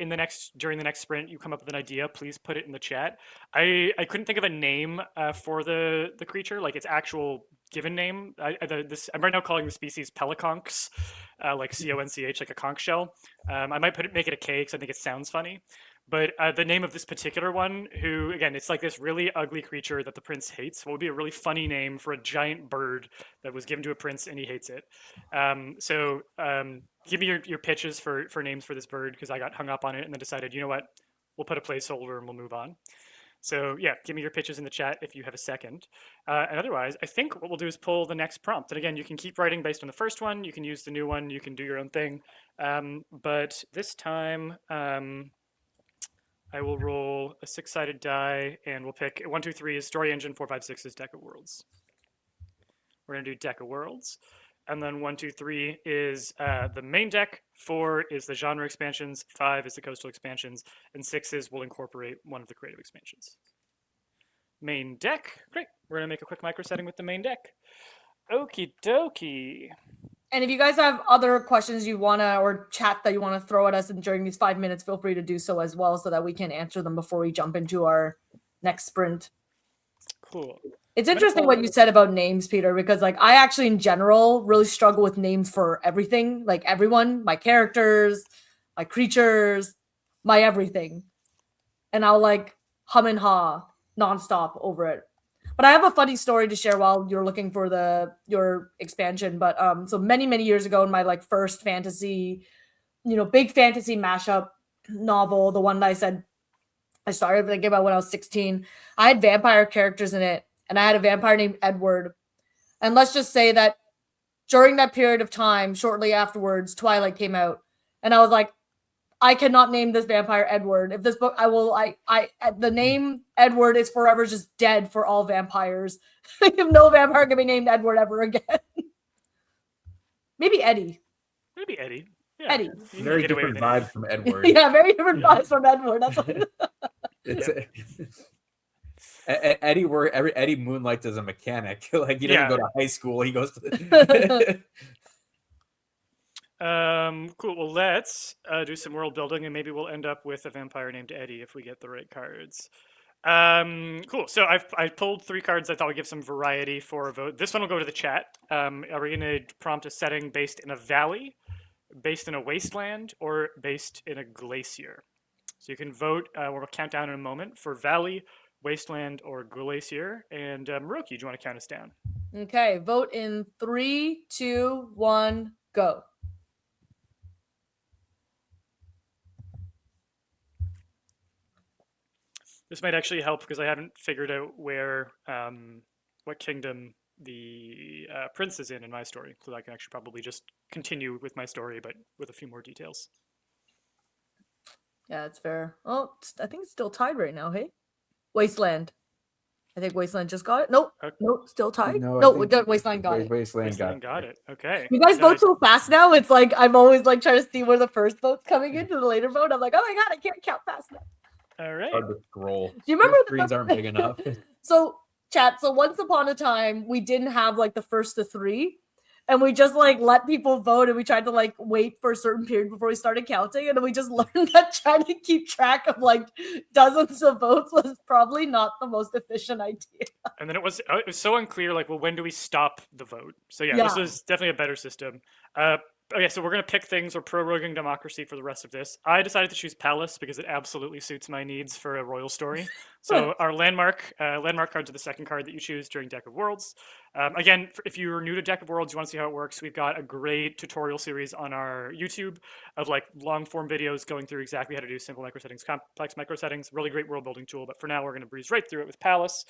Speaker 1: during the next sprint you come up with an idea, please put it in the chat. I couldn't think of a name for the creature, like its actual given name. I'm right now calling the species peliconchs, like conch, like a conch shell. I might make it a K because I think it sounds funny. But the name of this particular one, who again, it's like this really ugly creature that the prince hates. What would be a really funny name for a giant bird that was given to a prince and he hates it? So give me your pitches for names for this bird, because I got hung up on it and then decided, you know what, we'll put a placeholder and we'll move on. So yeah, give me your pitches in the chat if you have a second. And otherwise, I think what we'll do is pull the next prompt. And again, you can keep writing based on the first one. You can use the new one. You can do your own thing. But this time, I will roll a 6-sided die, and we'll pick 1, 2, 3 is Story Engine, 4, 5, 6 is Deck of Worlds. We're going to do Deck of Worlds. And then 1, 2, 3 is the main deck, 4 is the genre expansions, 5 is the coastal expansions, and 6 is we'll incorporate one of the creative expansions. Main deck, great. We're gonna make a quick micro setting with the main deck. Okie dokie.
Speaker 3: And if you guys have other questions you wanna or chat that you wanna throw at us during these 5 minutes, feel free to do so as well, so that we can answer them before we jump into our next sprint.
Speaker 1: Cool.
Speaker 3: It's interesting what you said about names, Peter, because like I actually in general really struggle with names for everything, like everyone, my characters, my creatures, my everything. And I'll like hum and haw nonstop over it. But I have a funny story to share while you're looking for your expansion. But so many years ago in my like first fantasy, big fantasy mashup novel, the one that I said I started thinking about when I was 16, I had vampire characters in it. And I had a vampire named Edward. And let's just say that during that period of time, shortly afterwards, Twilight came out, and I was like, I cannot name this vampire Edward. If this book, the name Edward is forever just dead for all vampires. If no vampire can be named Edward ever again. Maybe Eddie.
Speaker 1: Maybe Eddie. Yeah.
Speaker 3: Eddie.
Speaker 1: You
Speaker 2: Very
Speaker 1: can get away
Speaker 2: different
Speaker 1: with Eddie.
Speaker 2: vibes from Edward.
Speaker 3: Yeah, very different vibes from Edward. That's what
Speaker 2: Eddie moonlights as a mechanic. Like he doesn't
Speaker 1: Yeah.
Speaker 2: go to high school. He goes to.
Speaker 1: Cool. Well, let's do some world building, and maybe we'll end up with a vampire named Eddie if we get the right cards. Cool. So I pulled 3 cards I thought would give some variety for a vote. This one will go to the chat. Are we going to prompt a setting based in a valley, based in a wasteland, or based in a glacier? So you can vote. We'll count down in a moment for valley, wasteland, or glacier. And Moroki, do you want to count us down?
Speaker 3: Okay, vote in 3, 2, 1, go.
Speaker 1: This might actually help because I haven't figured out where, what kingdom the prince is in my story. So I can actually probably just continue with my story, but with a few more details.
Speaker 3: Yeah, that's fair. Oh, I think it's still tied right now, hey? Wasteland. I think Wasteland just got it. Nope.
Speaker 1: Okay.
Speaker 3: Nope, still tied.
Speaker 2: No, I
Speaker 3: No,
Speaker 2: think
Speaker 3: Wasteland got it.
Speaker 2: Wasteland
Speaker 1: Got it. Okay.
Speaker 3: You guys
Speaker 1: So
Speaker 3: vote so fast now. It's like I'm always like trying to see where the first vote's coming into the later vote. I'm like, oh my god, I can't count fast enough.
Speaker 1: All right.
Speaker 2: Hard to scroll.
Speaker 3: Do you remember
Speaker 2: The screens aren't big enough.
Speaker 3: So, chat, so once upon a time, we didn't have like the first to 3, and we just like let people vote, and we tried to like wait for a certain period before we started counting, and then we just learned that trying to keep track of like dozens of votes was probably not the most efficient idea.
Speaker 1: And then it was so unclear, like, well, when do we stop the vote? So yeah, this
Speaker 3: Yeah.
Speaker 1: is definitely a better system. Okay, so we're going to pick things. We're proroguing democracy for the rest of this. I decided to choose Palace because it absolutely suits my needs for a royal story. So our landmark cards are the second card that you choose during Deck of Worlds. Again, if you're new to Deck of Worlds, you want to see how it works, we've got a great tutorial series on our YouTube of like long form videos going through exactly how to do simple micro settings, complex micro settings. Really great world building tool. But for now, we're going to breeze right through it with Palace.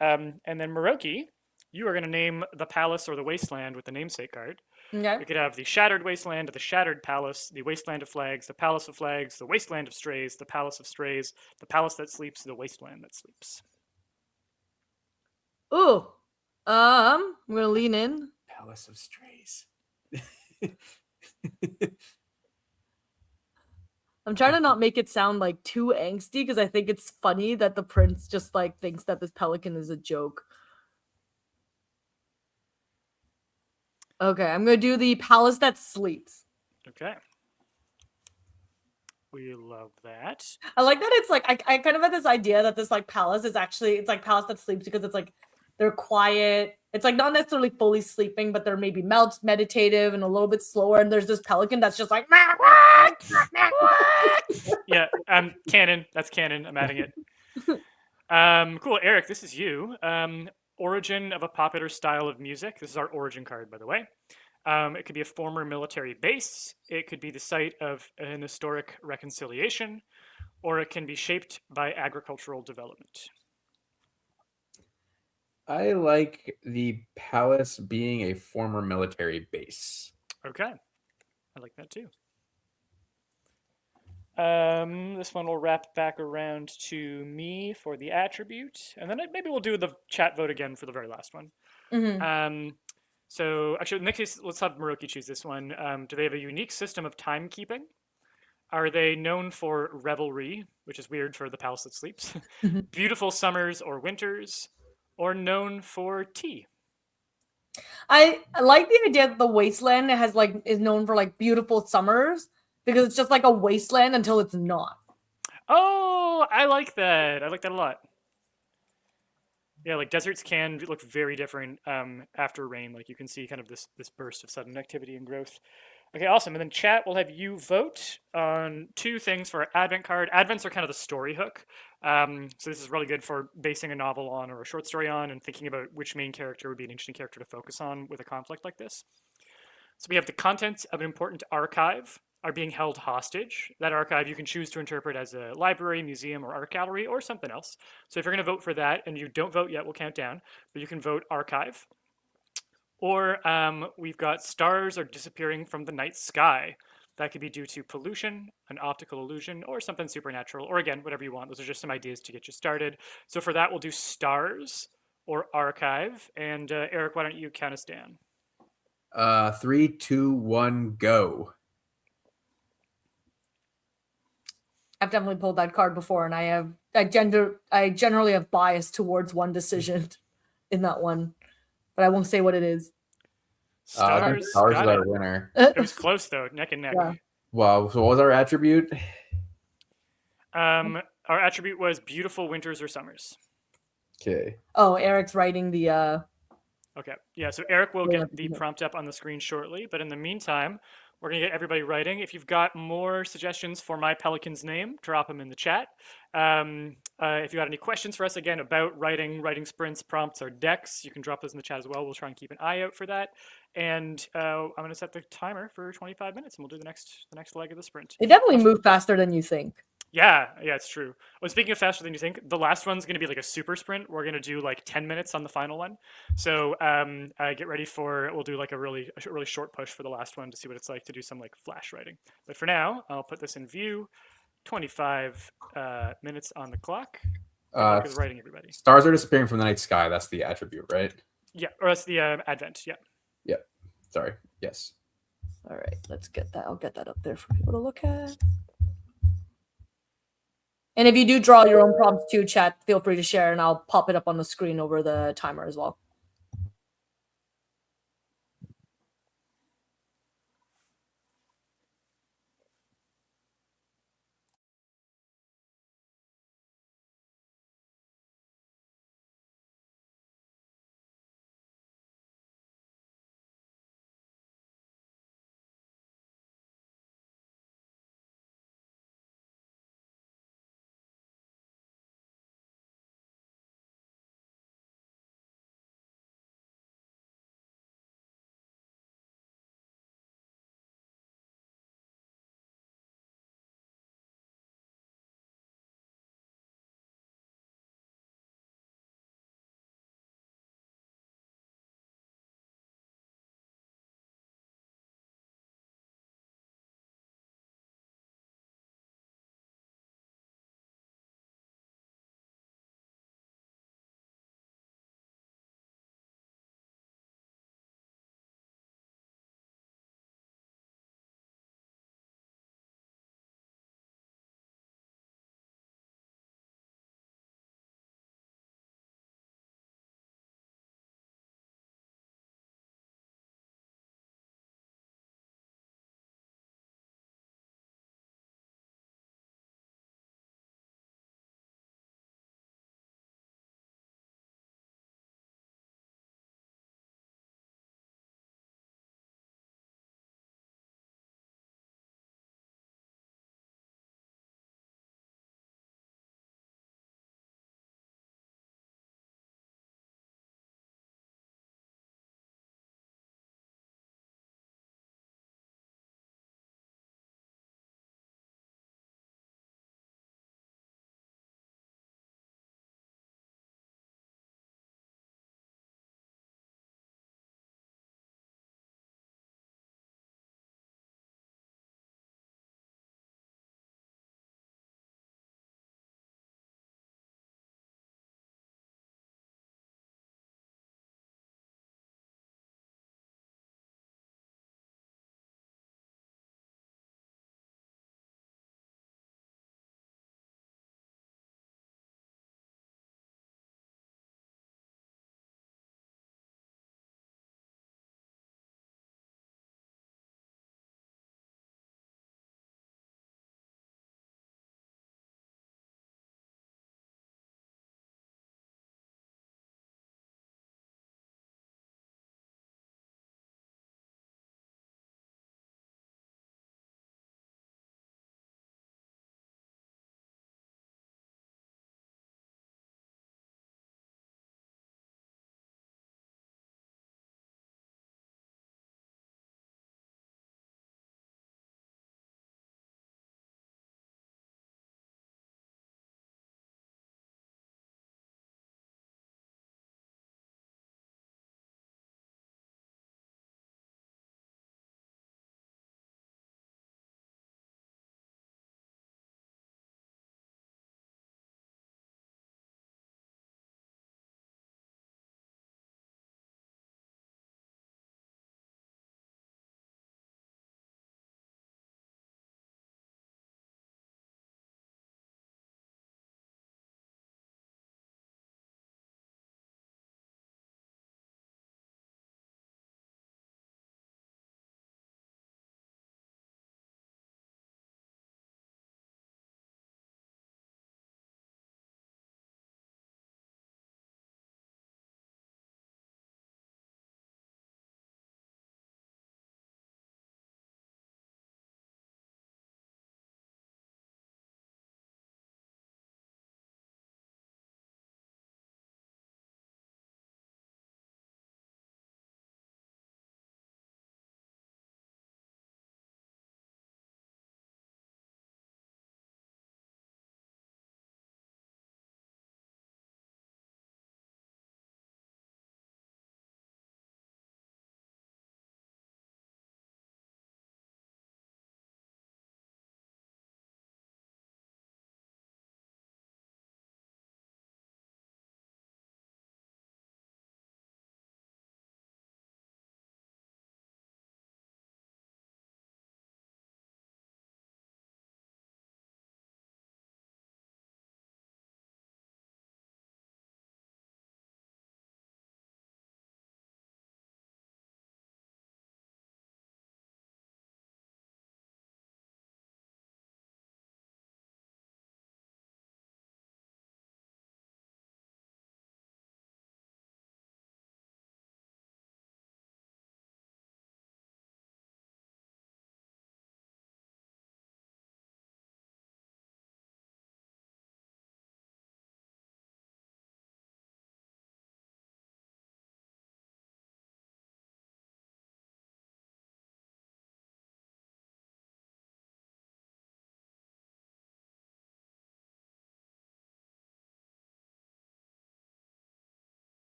Speaker 1: And then Moroki, you are going to name the palace or the wasteland with the namesake card.
Speaker 3: Okay.
Speaker 1: We could have the Shattered Wasteland, the Shattered Palace, the Wasteland of Flags, the Palace of Flags, the Wasteland of Strays, the Palace of Strays, the Palace that Sleeps, the Wasteland that Sleeps.
Speaker 3: Ooh. I'm gonna lean in.
Speaker 2: Palace of Strays.
Speaker 3: I'm trying to not make it sound like too angsty because I think it's funny that the prince just like thinks that this pelican is a joke. Okay, I'm gonna do the palace that sleeps.
Speaker 1: Okay. We love that.
Speaker 3: I like that it's like I kind of had this idea that this like palace is actually it's like palace that sleeps because it's like they're quiet. It's like not necessarily fully sleeping, but they're maybe meditative and a little bit slower. And there's this pelican that's just like
Speaker 1: Yeah, canon. That's canon. I'm adding it. Cool. Eric, this is you. Origin of a popular style of music. This is our origin card, by the way. It could be a former military base. It could be the site of an historic reconciliation, or it can be shaped by agricultural development.
Speaker 2: I like the palace being a former military base.
Speaker 1: Okay. I like that too. This one will wrap back around to me for the attribute, and then maybe we'll do the chat vote again for the very last one.
Speaker 3: Mm-hmm.
Speaker 1: So actually, in this case, let's have Moroki choose this one. Do they have a unique system of timekeeping? Are they known for revelry, which is weird for the palace that sleeps? Beautiful summers or winters? Or known for tea?
Speaker 3: I like the idea that the wasteland has like is known for like beautiful summers because it's just like a wasteland until it's not.
Speaker 1: Oh, I like that. I like that a lot. Yeah, like deserts can look very different after rain. Like you can see kind of this burst of sudden activity and growth. Okay, awesome. And then chat, we'll have you vote on 2 things for our Advent card. Advents are kind of the story hook. So this is really good for basing a novel on or a short story on and thinking about which main character would be an interesting character to focus on with a conflict like this. So we have the contents of an important archive are being held hostage. That archive you can choose to interpret as a library, museum, or art gallery, or something else. So if you're going to vote for that and you don't vote yet, we'll count down. But you can vote archive. Or we've got stars are disappearing from the night sky. That could be due to pollution, an optical illusion, or something supernatural, or again, whatever you want. Those are just some ideas to get you started. So for that, we'll do stars or archive. And Eric, why don't you count us down?
Speaker 2: 3, 2, 1, go.
Speaker 3: I've definitely pulled that card before, and I generally have bias towards one decision in that one, but I won't say what it is.
Speaker 2: I think
Speaker 1: Stars,
Speaker 2: stars is
Speaker 1: got
Speaker 2: our
Speaker 1: it.
Speaker 2: winner.
Speaker 1: It was close though, neck and neck.
Speaker 3: Yeah.
Speaker 2: Wow. So what was our attribute?
Speaker 1: Our attribute was beautiful winters or summers.
Speaker 2: Okay.
Speaker 3: Oh, Eric's writing the
Speaker 1: Okay, yeah, so Eric will
Speaker 3: Yeah,
Speaker 1: get the
Speaker 3: yeah.
Speaker 1: prompt up on the screen shortly, but in the meantime, we're gonna get everybody writing. If you've got more suggestions for my pelican's name, drop them in the chat. If you got any questions for us, again, about writing sprints, prompts, or decks, you can drop those in the chat as well. We'll try and keep an eye out for that. And I'm gonna set the timer for 25 minutes, and we'll do the next leg of the sprint.
Speaker 3: They definitely move faster than you think.
Speaker 1: Yeah, it's true. Well, speaking of faster than you think, the last one's going to be like a super sprint. We're going to do like 10 minutes on the final one. So get ready we'll do like a really short push for the last one to see what it's like to do some like flash writing. But for now, I'll put this in view. 25 minutes on the clock. Good luck with writing, everybody.
Speaker 2: Stars are disappearing from the night sky. That's the attribute, right?
Speaker 1: Yeah, or that's the advent. Yeah.
Speaker 2: Yep. Sorry. Yes.
Speaker 3: All right, let's get that. I'll get that up there for people to look at. And if you do draw your own prompts too, chat, feel free to share, and I'll pop it up on the screen over the timer as well.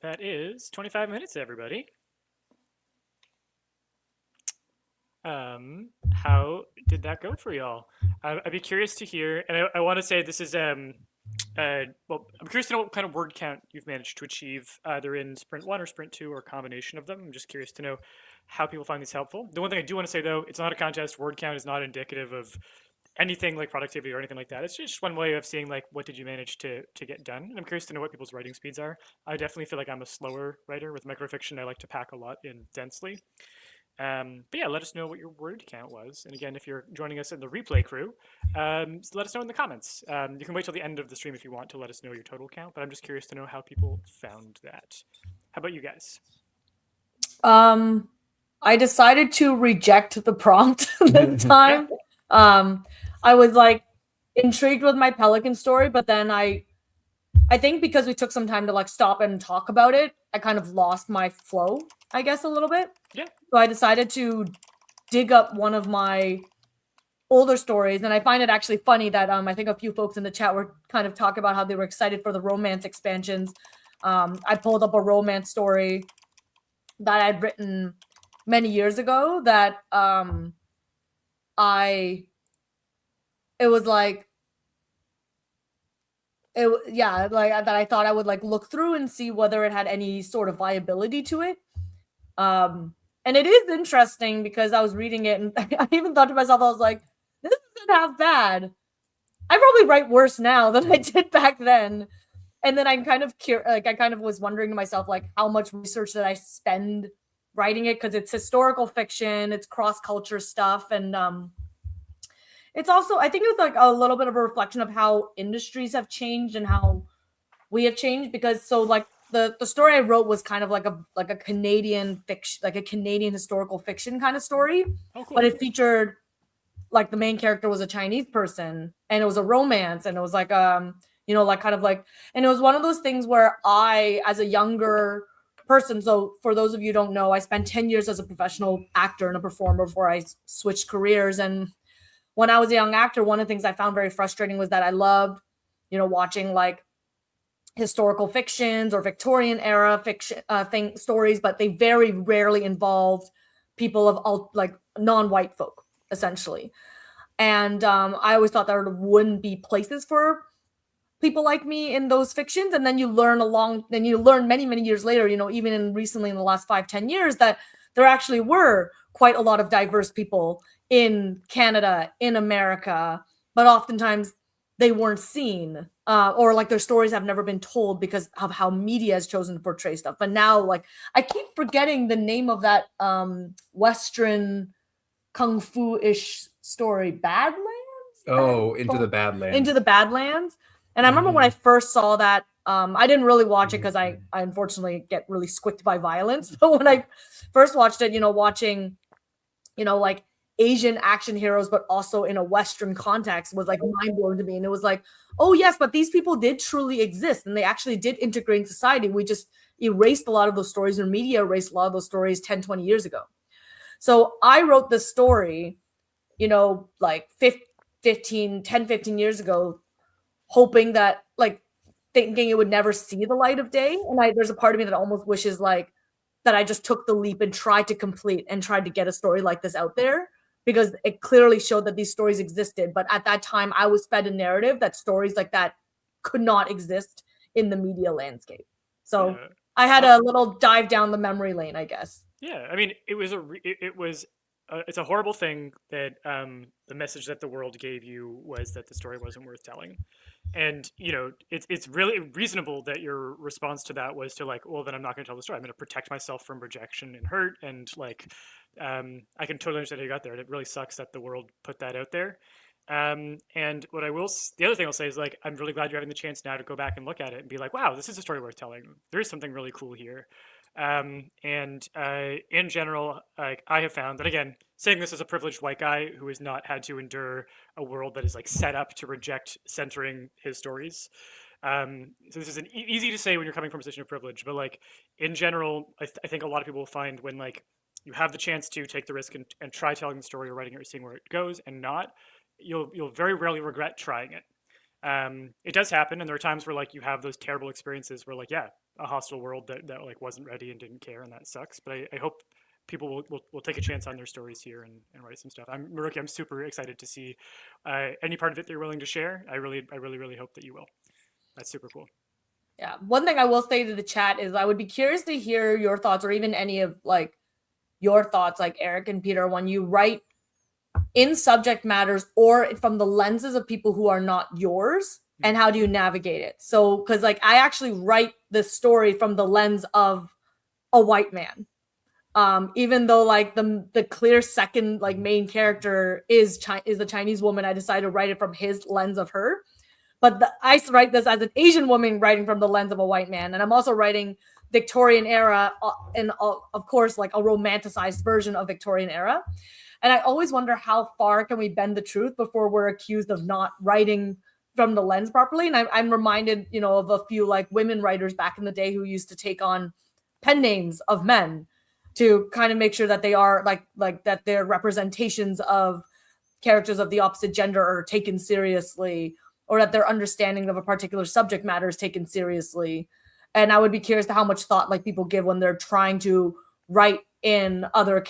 Speaker 1: That is 25 minutes, everybody. How did that go for y'all? I'd be curious to hear, and I want to say this is well, I'm curious to know what kind of word count you've managed to achieve, either in Sprint 1 or Sprint 2 or a combination of them. I'm just curious to know how people find these helpful. The one thing I do want to say, though, it's not a contest. Word count is not indicative of anything like productivity or anything like that. It's just one way of seeing like what did you manage to get done. And I'm curious to know what people's writing speeds are. I definitely feel like I'm a slower writer with microfiction. I like to pack a lot in densely. But yeah, let us know what your word count was. And again, if you're joining us in the replay crew, let us know in the comments. You can wait till the end of the stream if you want to let us know your total count, but I'm just curious to know how people found that. How about you guys?
Speaker 3: I decided to reject the prompt this time. I was like intrigued with my pelican story, but then I think because we took some time to like stop and talk about it, I kind of lost my flow, I guess, a little bit.
Speaker 1: Yeah.
Speaker 3: So I decided to dig up one of my older stories, and I find it actually funny that I think a few folks in the chat were kind of talking about how they were excited for the romance expansions. I pulled up a romance story that I'd written many years ago that that I thought I would like look through and see whether it had any sort of viability to it. And it is interesting because I was reading it and I even thought to myself, I was like, this isn't half bad. I probably write worse now than I did back then. And then I'm kind of I kind of was wondering to myself, like, how much research did I spend writing it? Because it's historical fiction, it's cross-culture stuff, and it's also, I think it was like a little bit of a reflection of how industries have changed and how we have changed. Because so like the story I wrote was kind of like a Canadian fiction, like a Canadian historical fiction kind of story.
Speaker 1: Oh, cool.
Speaker 3: But it featured like the main character was a Chinese person, and it was a romance, and it was like like kind of like, and it was one of those things where I, as a younger person, so for those of you who don't know, I spent 10 years as a professional actor and a performer before I switched careers. And when I was a young actor, one of the things I found very frustrating was that I loved, watching like historical fictions or Victorian era fiction stories, but they very rarely involved people of like non-white folk, essentially. And I always thought there wouldn't be places for people like me in those fictions. And then you learn many, many years later, even recently in the last 5-10 years, that there actually were quite a lot of diverse people in Canada, in America, but oftentimes they weren't seen, or like their stories have never been told because of how media has chosen to portray stuff. But now, like, I keep forgetting the name of that Western kung fu-ish story, Badlands?
Speaker 2: Oh, Into the Badlands.
Speaker 3: Into the Badlands. And I remember when I first saw that, I didn't really watch it because I unfortunately get really squicked by violence. But when I first watched it, watching, like Asian action heroes, but also in a Western context, was like mind blowing to me. And it was like, oh yes, but these people did truly exist and they actually did integrate in society. We just erased a lot of those stories, or media erased a lot of those stories 10-20 years ago. So I wrote this story, like 10-15 years ago, hoping that, like, thinking it would never see the light of day. And there's a part of me that almost wishes like that I just took the leap and tried to complete and tried to get a story like this out there, because it clearly showed that these stories existed. But at that time, I was fed a narrative that stories like that could not exist in the media landscape. So I had a little dive down the memory lane, I guess.
Speaker 1: Yeah, I mean, it's a horrible thing that the message that the world gave you was that the story wasn't worth telling. And, it's really reasonable that your response to that was to like, well, then I'm not going to tell the story. I'm going to protect myself from rejection and hurt. And like, I can totally understand how you got there. And it really sucks that the world put that out there. And the other thing I'll say is like, I'm really glad you're having the chance now to go back and look at it and be like, wow, this is a story worth telling. There is something really cool here. In general, like, I have found that, again, saying this as a privileged white guy who has not had to endure a world that is like set up to reject centering his stories. So this is easy to say when you're coming from a position of privilege, but like in general, I think a lot of people will find when like you have the chance to take the risk and try telling the story or writing it or seeing where it goes and not, you'll very rarely regret trying it. It does happen, and there are times where like you have those terrible experiences where like, yeah, a hostile world that like wasn't ready and didn't care, and that sucks. But I hope people will take a chance on their stories here and write some stuff. Maruki, I'm super excited to see any part of it they're willing to share. I really hope that you will. That's super cool.
Speaker 3: Yeah. One thing I will say to the chat is I would be curious to hear your thoughts, or even any of like your thoughts, like Eric and Peter, when you write in subject matters or from the lenses of people who are not yours, and how do you navigate it? So, because like I actually write this story from the lens of a white man. Even though like the clear second like main character is the Chinese woman, I decided to write it from his lens of her. But I write this as an Asian woman writing from the lens of a white man. And I'm also writing Victorian era and of course, like a romanticized version of Victorian era. And I always wonder how far can we bend the truth before we're accused of not writing from the lens properly. And I'm reminded, you know, of a few like women writers back in the day who used to take on pen names of men to kind of make sure that they are like that their representations of characters of the opposite gender are taken seriously, or that their understanding of a particular subject matter is taken seriously. And I would be curious to how much thought like people give when they're trying to write in other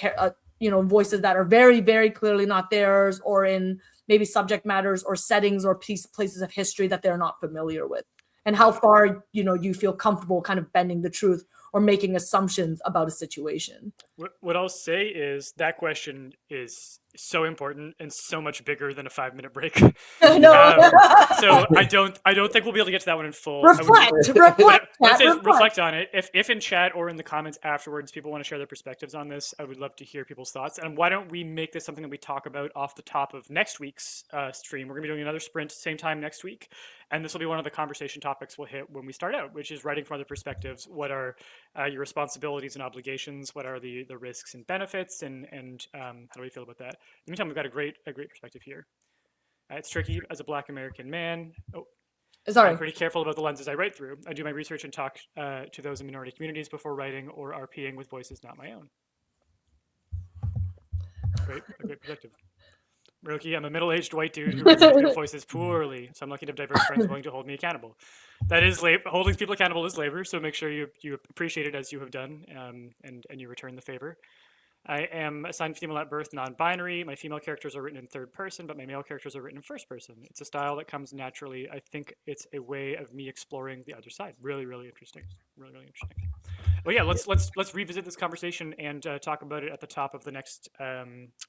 Speaker 3: voices that are very, very clearly not theirs, or in maybe subject matters or settings or places of history that they're not familiar with, and how far, you know, you feel comfortable kind of bending the truth or making assumptions about a situation.
Speaker 1: What I'll say is that question is so important and so much bigger than a 5-minute break. So I don't think we'll be able to get to that one in full. Reflect on it. If in chat or in the comments afterwards, people want to share their perspectives on this, I would love to hear people's thoughts. And why don't we make this something that we talk about off the top of next week's stream? We're gonna be doing another sprint same time next week. And this will be one of the conversation topics we'll hit when we start out, which is writing from other perspectives. What are your responsibilities and obligations? What are the risks and benefits? And how do we feel about that? In the meantime, we've got a great perspective here. It's tricky as a Black American man.
Speaker 3: Sorry.
Speaker 1: I'm pretty careful about the lenses I write through. I do my research and talk to those in minority communities before writing or RPing with voices not my own. A great perspective. Maruki, I'm a middle-aged white dude who reads voices poorly, so I'm lucky to have diverse friends willing to hold me accountable. That is holding people accountable is labor, so make sure you appreciate it as you have done, and you return the favor. I am assigned female at birth, non-binary. My female characters are written in third person, but my male characters are written in first person. It's a style that comes naturally. I think it's a way of me exploring the other side. Really interesting. Really interesting. Well, yeah, let's revisit this conversation and talk about it at the top of the next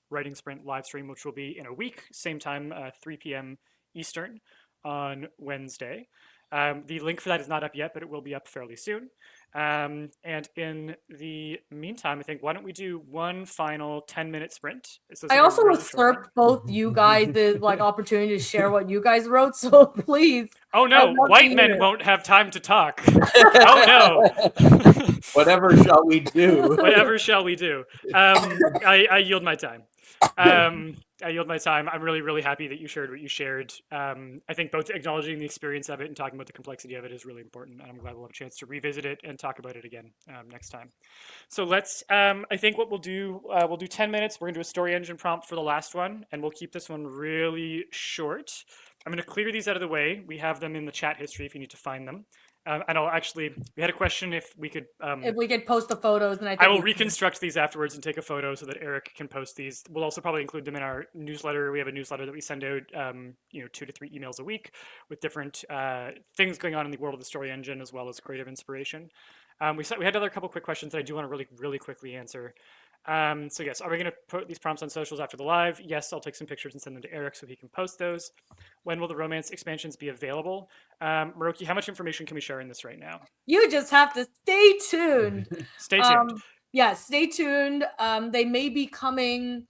Speaker 1: writing sprint live stream, which will be in a week, same time, 3 p.m. Eastern on Wednesday. The link for that is not up yet, but it will be up fairly soon. And in the meantime, I think, why don't we do one final 10-minute sprint?
Speaker 3: I also usurped both you guys the opportunity to share what you guys wrote, so please.
Speaker 1: Oh no, white men won't have time to talk. Oh no.
Speaker 2: Whatever shall we do?
Speaker 1: Whatever shall we do? I yield my time. I yield my time. I'm really happy that you shared what you shared. I think both acknowledging the experience of it and talking about the complexity of it is really important. And I'm glad we'll have a chance to revisit it and talk about it again next time. So let's, I think what we'll do 10 minutes. We're gonna do a story engine prompt for the last one, and we'll keep this one really short. I'm gonna clear these out of the way. We have them in the chat history if you need to find them. And we had a question if we could
Speaker 3: post the photos, and
Speaker 1: I will reconstruct these afterwards and take a photo so that Eric can post these. We'll also probably include them in our newsletter. We have a newsletter that we send out, 2 to 3 emails a week with different things going on in the world of the story engine, as well as creative inspiration. We had another couple quick questions that I do want to really quickly answer. So yes, are we going to put these prompts on socials after the live? Yes, I'll take some pictures and send them to Eric so he can post those. When will the romance expansions be available? Maruki, how much information can we share in this right now?
Speaker 3: You just have to stay tuned.
Speaker 1: Stay tuned.
Speaker 3: Yeah, stay tuned. They may be coming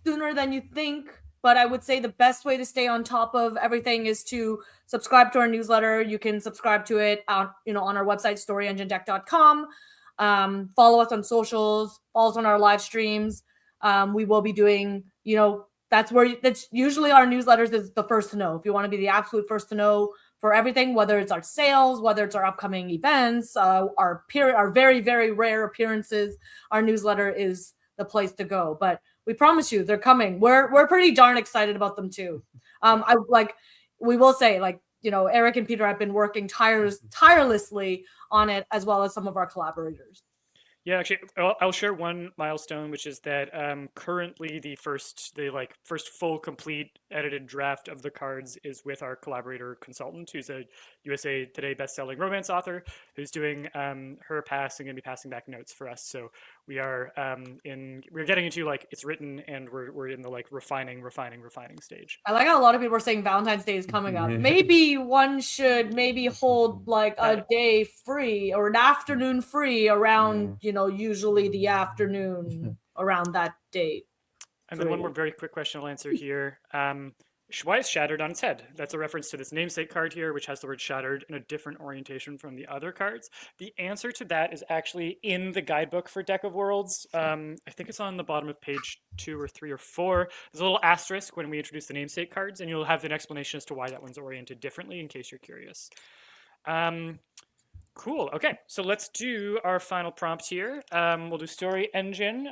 Speaker 3: sooner than you think, but I would say the best way to stay on top of everything is to subscribe to our newsletter. You can subscribe to it on our website, storyenginedeck.com. Follow us on socials, follow us on our live streams. We will be doing, that's usually our newsletters is the first to know. If you want to be the absolute first to know for everything, whether it's our sales, whether it's our upcoming events, our very, very rare appearances, our newsletter is the place to go. But we promise you they're coming. We're pretty darn excited about them too. We will say, Eric and Peter have been working tirelessly on it, as well as some of our collaborators.
Speaker 1: Yeah, actually, I'll share one milestone, which is that currently the first full complete edited draft of the cards is with our collaborator consultant, who's a USA Today best-selling romance author, who's doing her pass and going to be passing back notes for us. So we are we're getting into like it's written, and we're in the like refining stage.
Speaker 3: I like how a lot of people are saying Valentine's Day is coming up. Maybe one should hold like a day free or an afternoon free around, usually the afternoon around that date.
Speaker 1: And then one more very quick question I'll answer here. Why is Shattered on its head? That's a reference to this namesake card here, which has the word Shattered in a different orientation from the other cards. The answer to that is actually in the guidebook for Deck of Worlds. I think it's on the bottom of page 2 or 3 or 4. There's a little asterisk when we introduce the namesake cards, and you'll have an explanation as to why that one's oriented differently in case you're curious. Cool. Okay, so let's do our final prompt here. We'll do Story Engine.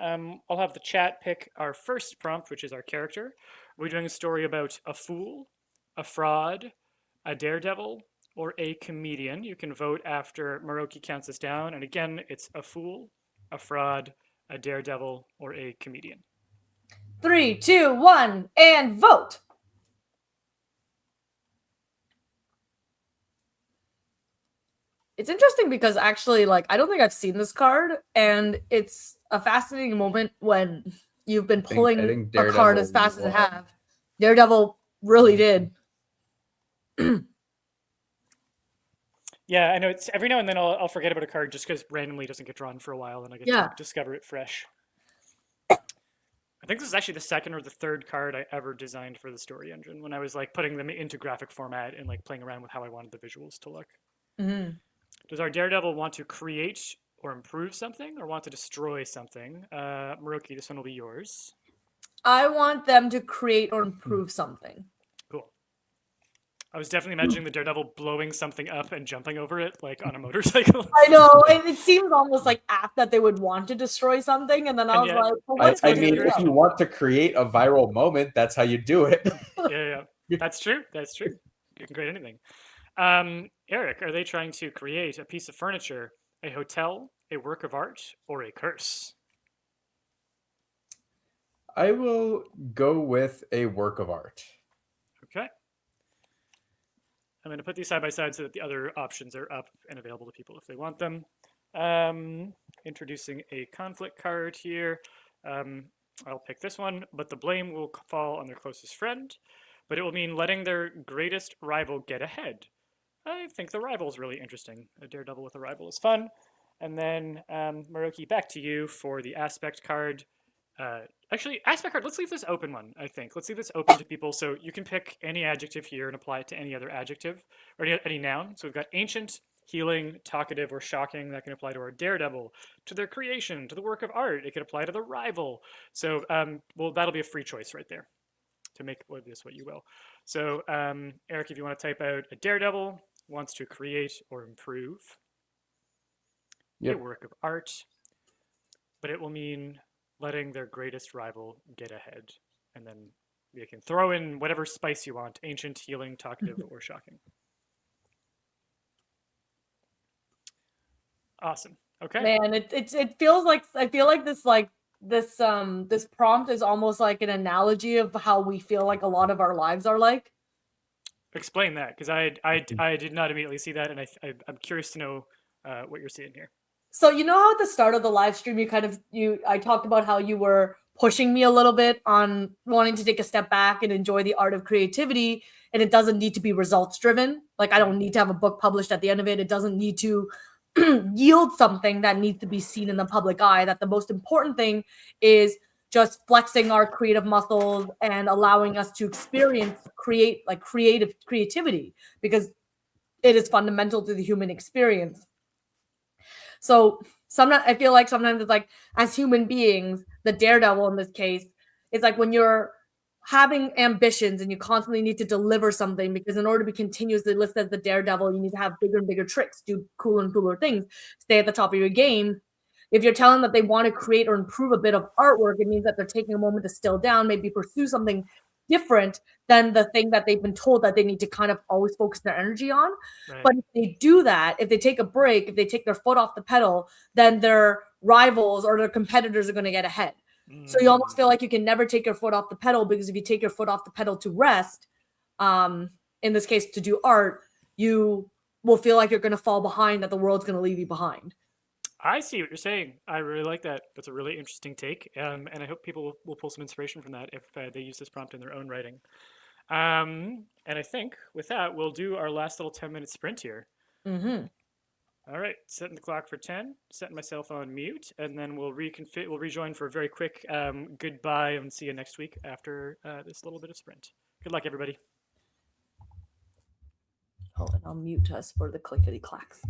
Speaker 1: I'll have the chat pick our first prompt, which is our character. We're doing a story about a fool, a fraud, a daredevil, or a comedian. You can vote after Maroki counts us down. And again, it's a fool, a fraud, a daredevil, or a comedian.
Speaker 3: 3, 2, 1, and vote. It's interesting because actually, I don't think I've seen this card, and it's a fascinating moment when you've been pulling a card as fast as it have. Daredevil really did.
Speaker 1: Yeah, I know. It's every now and then I'll forget about a card just because randomly doesn't get drawn for a while, and I get to discover it fresh. I think this is actually the second or the third card I ever designed for the Story Engine when I was putting them into graphic format and playing around with how I wanted the visuals to look.
Speaker 3: Mm-hmm.
Speaker 1: Does our Daredevil want to create or improve something, or want to destroy something? Maroki, this one will be yours.
Speaker 3: I want them to create or improve something.
Speaker 1: Cool. I was definitely imagining the Daredevil blowing something up and jumping over it on a motorcycle.
Speaker 3: I know. It seems almost apt that they would want to destroy something, and then I was well,
Speaker 2: if you want to create a viral moment, that's how you do it.
Speaker 1: Yeah. That's true. You can create anything. Eric, are they trying to create a piece of furniture, a hotel, a work of art, or a curse?
Speaker 2: I will go with a work of art.
Speaker 1: Okay. I'm going to put these side by side so that the other options are up and available to people if they want them. Introducing a conflict card here. I'll pick this one, but the blame will fall on their closest friend, but it will mean letting their greatest rival get ahead. I think the rival is really interesting. A daredevil with a rival is fun. And then, Maroki, back to you for the aspect card. Actually, aspect card, let's leave this open one, I think. Let's leave this open to people. So you can pick any adjective here and apply it to any other adjective, or any noun. So we've got ancient, healing, talkative, or shocking. That can apply to our daredevil, to their creation, to the work of art. It could apply to the rival. So, that'll be a free choice right there to make this what you will. So, Eric, if you want to type out a daredevil, wants to create or improve a work of art, but it will mean letting their greatest rival get ahead. And then you can throw in whatever spice you want, ancient, healing, talkative, or shocking. Awesome. Okay.
Speaker 3: Man, it feels like, I feel like this prompt is almost like an analogy of how we feel like a lot of our lives are like.
Speaker 1: Explain that, because I did not immediately see that, and I'm curious to know what you're seeing here.
Speaker 3: So you know how at the start of the live stream I talked about how you were pushing me a little bit on wanting to take a step back and enjoy the art of creativity, and it doesn't need to be results driven. I don't need to have a book published at the end of it. It doesn't need to yield something that needs to be seen in the public eye. That the most important thing is just flexing our creative muscles and allowing us to experience creativity, because it is fundamental to the human experience. So sometimes I feel like sometimes it's as human beings, the daredevil in this case, it's when you're having ambitions and you constantly need to deliver something, because in order to be continuously listed as the daredevil, you need to have bigger and bigger tricks, do cooler and cooler things, stay at the top of your game. If you're telling them that they want to create or improve a bit of artwork, it means that they're taking a moment to still down, maybe pursue something different than the thing that they've been told that they need to kind of always focus their energy on.
Speaker 1: Right.
Speaker 3: But if they do that, if they take a break, if they take their foot off the pedal, then their rivals or their competitors are going to get ahead. So you almost feel like you can never take your foot off the pedal, because if you take your foot off the pedal to rest, in this case to do art, you will feel like you're going to fall behind, that the world's going to leave you behind.
Speaker 1: I see what you're saying. I really like that. That's a really interesting take, and I hope people will pull some inspiration from that if they use this prompt in their own writing. And I think with that, we'll do our last little 10-minute sprint here.
Speaker 3: Mm-hmm.
Speaker 1: All right, setting the clock for 10, setting myself on mute, and then we'll rejoin for a very quick goodbye and see you next week after this little bit of sprint. Good luck, everybody.
Speaker 3: Hold on, I'll mute us for the clickety clacks.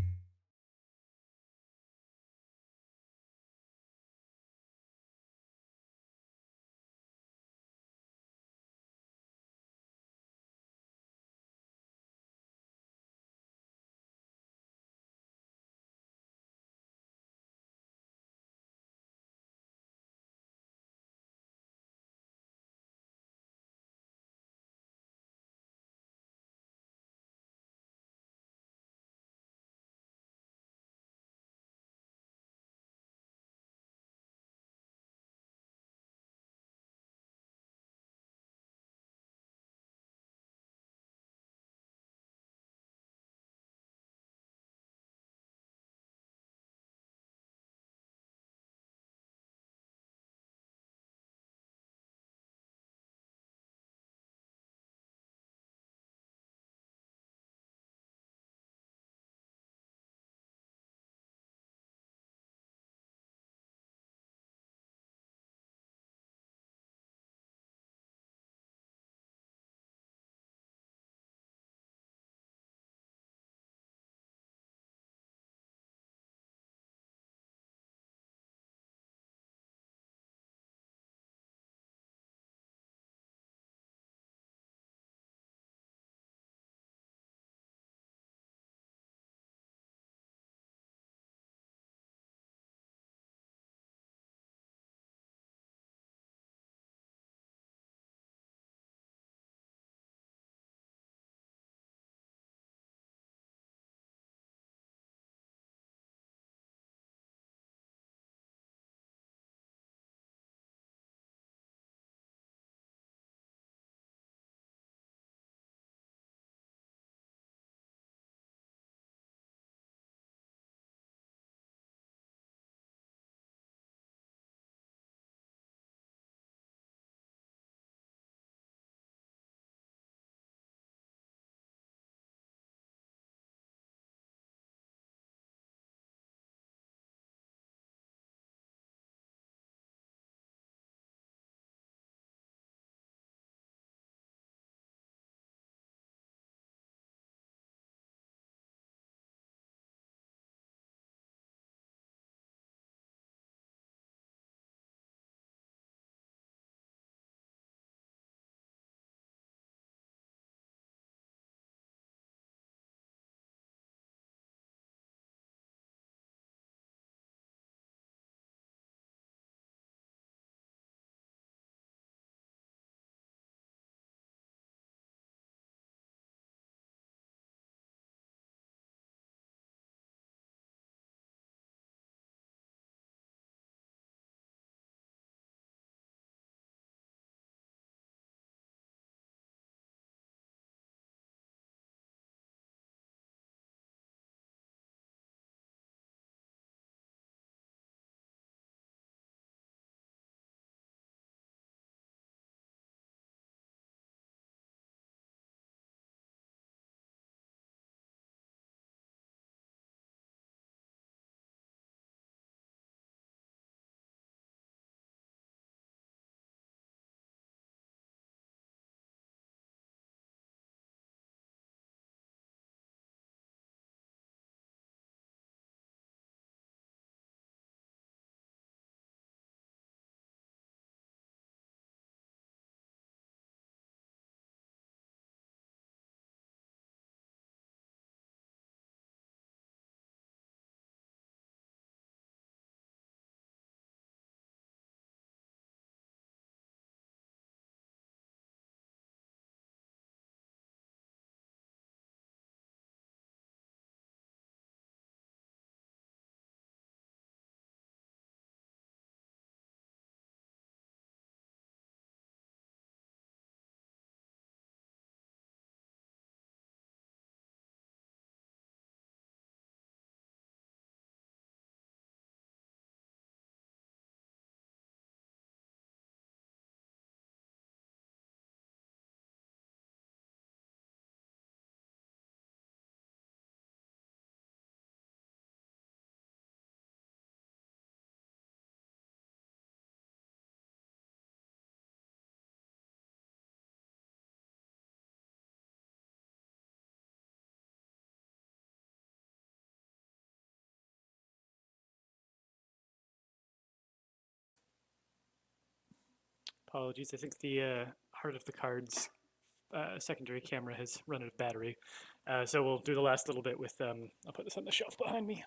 Speaker 1: Apologies. I think the Heart of the Cards secondary camera has run out of battery. So we'll do the last little bit with, I'll put this on the shelf behind me.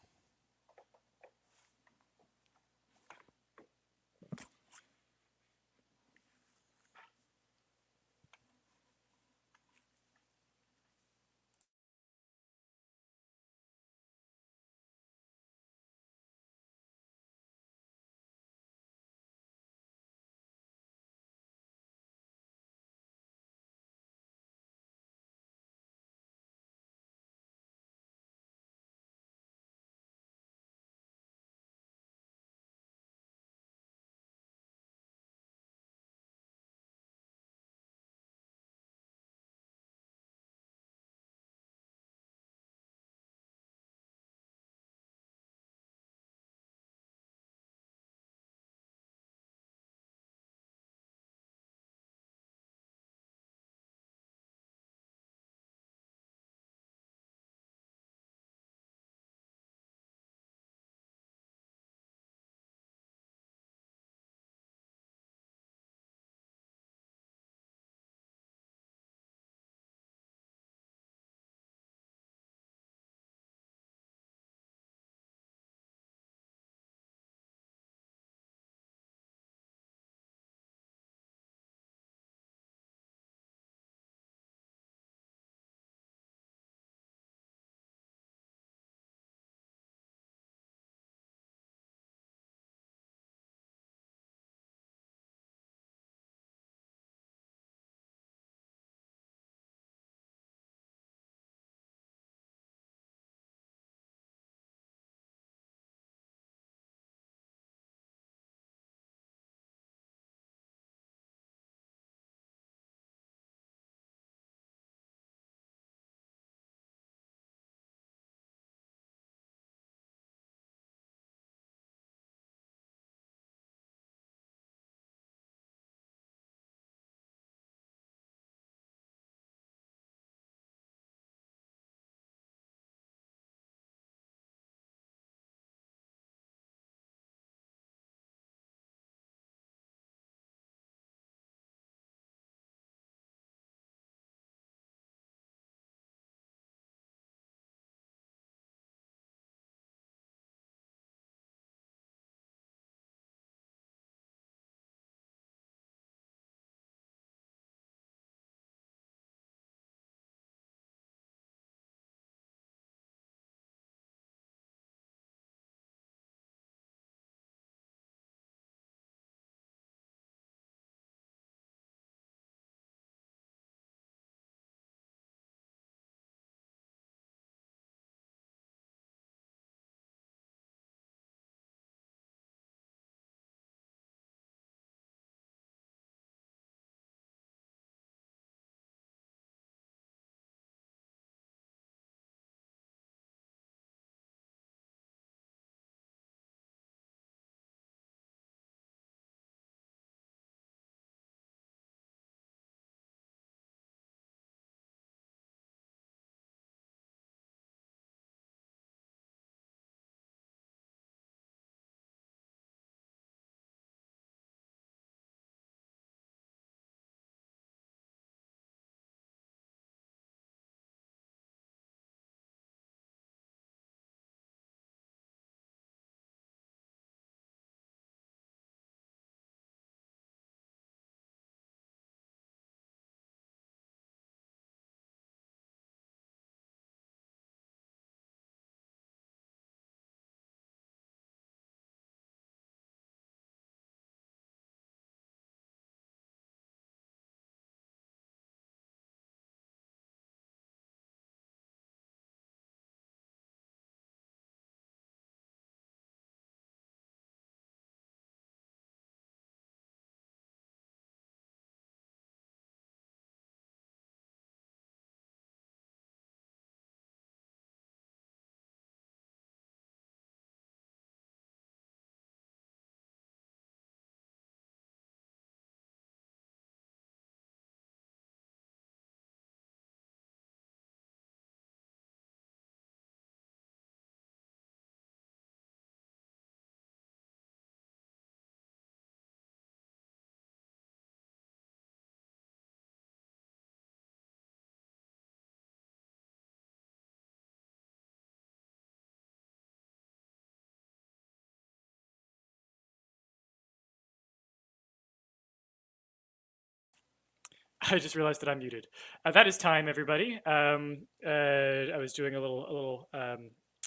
Speaker 1: I just realized that I'm muted. That is time, everybody. I was doing a little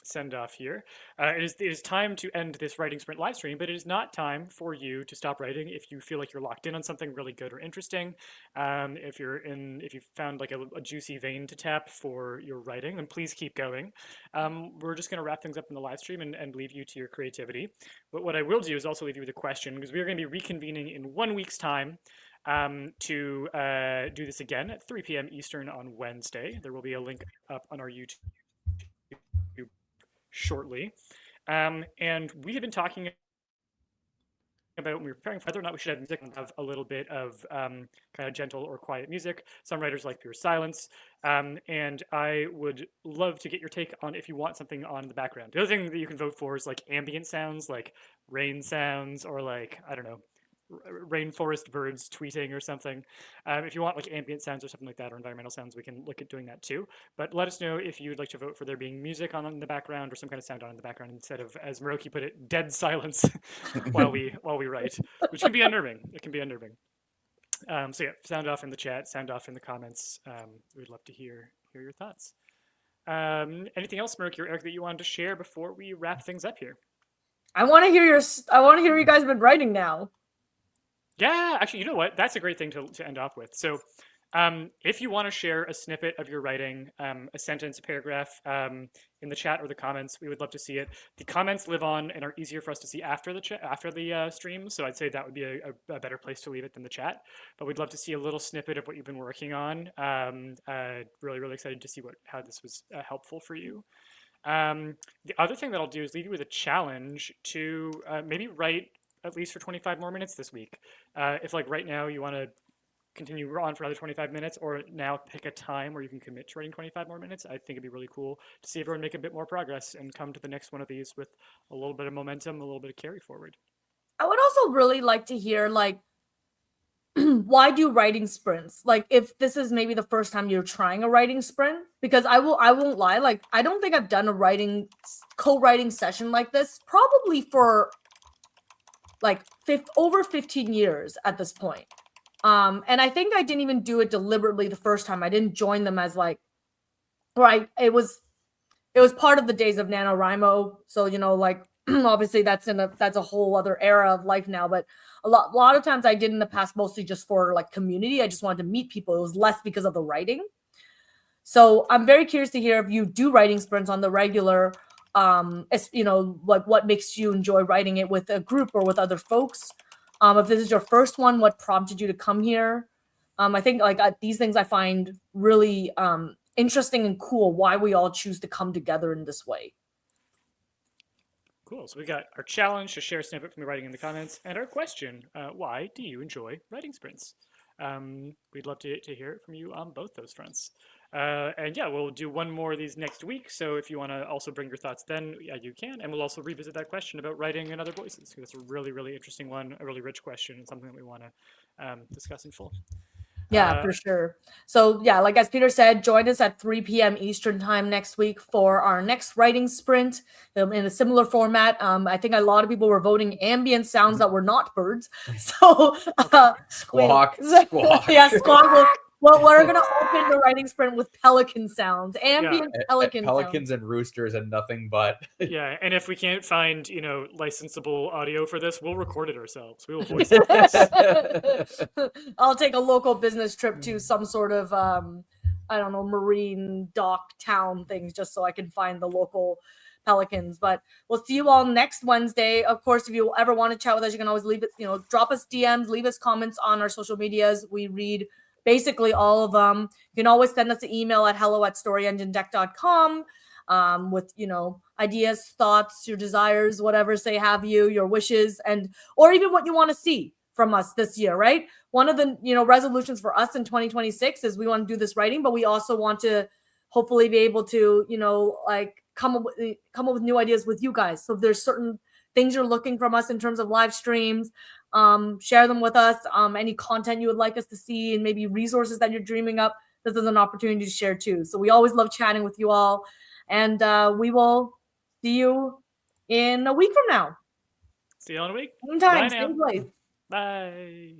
Speaker 1: send off here. It is time to end this writing sprint live stream, but it is not time for you to stop writing if you feel like you're locked in on something really good or interesting. If you found like a juicy vein to tap for your writing, then please keep going. We're just going to wrap things up in the live stream and leave you to your creativity. But what I will do is also leave you with a question, because we are going to be reconvening in 1 week's time to do this again at 3 p.m. Eastern on Wednesday. There will be a link up on our YouTube shortly. And we have been talking about when we were preparing for whether or not we should have music and have a little bit of kind of gentle or quiet music. Some writers like pure silence. And I would love to get your take on if you want something on in the background. The other thing that you can vote for is like ambient sounds, like rain sounds, or like, I don't know, rainforest birds tweeting or something. If you want like ambient sounds or something like that, or environmental sounds, we can look at doing that too. But let us know if you'd like to vote for there being music on in the background or some kind of sound on in the background instead of, as Maroki put it, dead silence while we write, which can be unnerving. It can be unnerving. So yeah, sound off in the chat, sound off in the comments. We'd love to hear your thoughts. Anything else, Maroki or Eric, that you wanted to share before we wrap things up here?
Speaker 3: I want to hear you guys have been writing now.
Speaker 1: Yeah, actually, you know what? That's a great thing to end off with. So if you want to share a snippet of your writing, a sentence, a paragraph, in the chat or the comments, we would love to see it. The comments live on and are easier for us to see after the stream. So I'd say that would be a better place to leave it than the chat. But we'd love to see a little snippet of what you've been working on. Really, really excited to see how this was helpful for you. The other thing that I'll do is leave you with a challenge to maybe write at least for 25 more minutes this week. If like right now you want to continue on for another 25 minutes, or now pick a time where you can commit to writing 25 more minutes, I think it'd be really cool to see everyone make a bit more progress and come to the next one of these with a little bit of momentum, a little bit of carry forward.
Speaker 3: I would also really like to hear like, why do writing sprints? Like if this is maybe the first time you're trying a writing sprint, because I won't lie, like I don't think I've done a co-writing session like this probably for like over 15 years at this point. And I think I didn't even do it deliberately the first time. I didn't join them as like, right. It was part of the days of NaNoWriMo. So, you know, like obviously that's a whole other era of life now. But a lot of times I did in the past, mostly just for like community. I just wanted to meet people. It was less because of the writing. So I'm very curious to hear if you do writing sprints on the regular, you know, like what makes you enjoy writing it with a group or with other folks. If this is your first one, what prompted you to come here? I think like these things I find really interesting and cool, why we all choose to come together in this way.
Speaker 1: Cool. So we got our challenge to share a snippet from your writing in the comments, and our question, why do you enjoy writing sprints? We'd love to hear it from you on both those fronts. And yeah, we'll do one more of these next week. So if you want to also bring your thoughts then, yeah, you can. And we'll also revisit that question about writing in other voices. That's a really, really interesting one, a really rich question, and something that we want to discuss in full.
Speaker 3: Yeah, for sure. So yeah, like as Peter said, join us at 3 p.m. Eastern time next week for our next writing sprint in a similar format. I think a lot of people were voting ambient sounds that were not birds. So
Speaker 2: squawk.
Speaker 3: Yeah, squawk. Well, we're going to open the writing sprint with pelican sounds, ambient pelican
Speaker 2: pelicans
Speaker 3: sounds.
Speaker 2: And roosters and nothing but.
Speaker 1: Yeah, and if we can't find, you know, licensable audio for this, we'll record it ourselves. We will voice it.
Speaker 3: I'll take a local business trip to some sort of, I don't know, marine dock town things just so I can find the local pelicans. But we'll see you all next Wednesday. Of course, if you ever want to chat with us, you can always leave it, you know, drop us DMs, leave us comments on our social medias. We read basically all of them. You can always send us an email at hello@storyenginedeck.com with, you know, ideas, thoughts, your desires, whatever, say have you, your wishes, and or even what you want to see from us this year, right? One of the, you know, resolutions for us in 2026 is we want to do this writing, but we also want to hopefully be able to, you know, like come up with new ideas with you guys. So if there's certain things you're looking from us in terms of live streams, share them with us. Any content you would like us to see and maybe resources that you're dreaming up, this is an opportunity to share too. So we always love chatting with you all. And we will see you in a week from now.
Speaker 1: See you all in a week.
Speaker 3: Same time,
Speaker 1: Bye now.
Speaker 3: same place.
Speaker 1: Bye.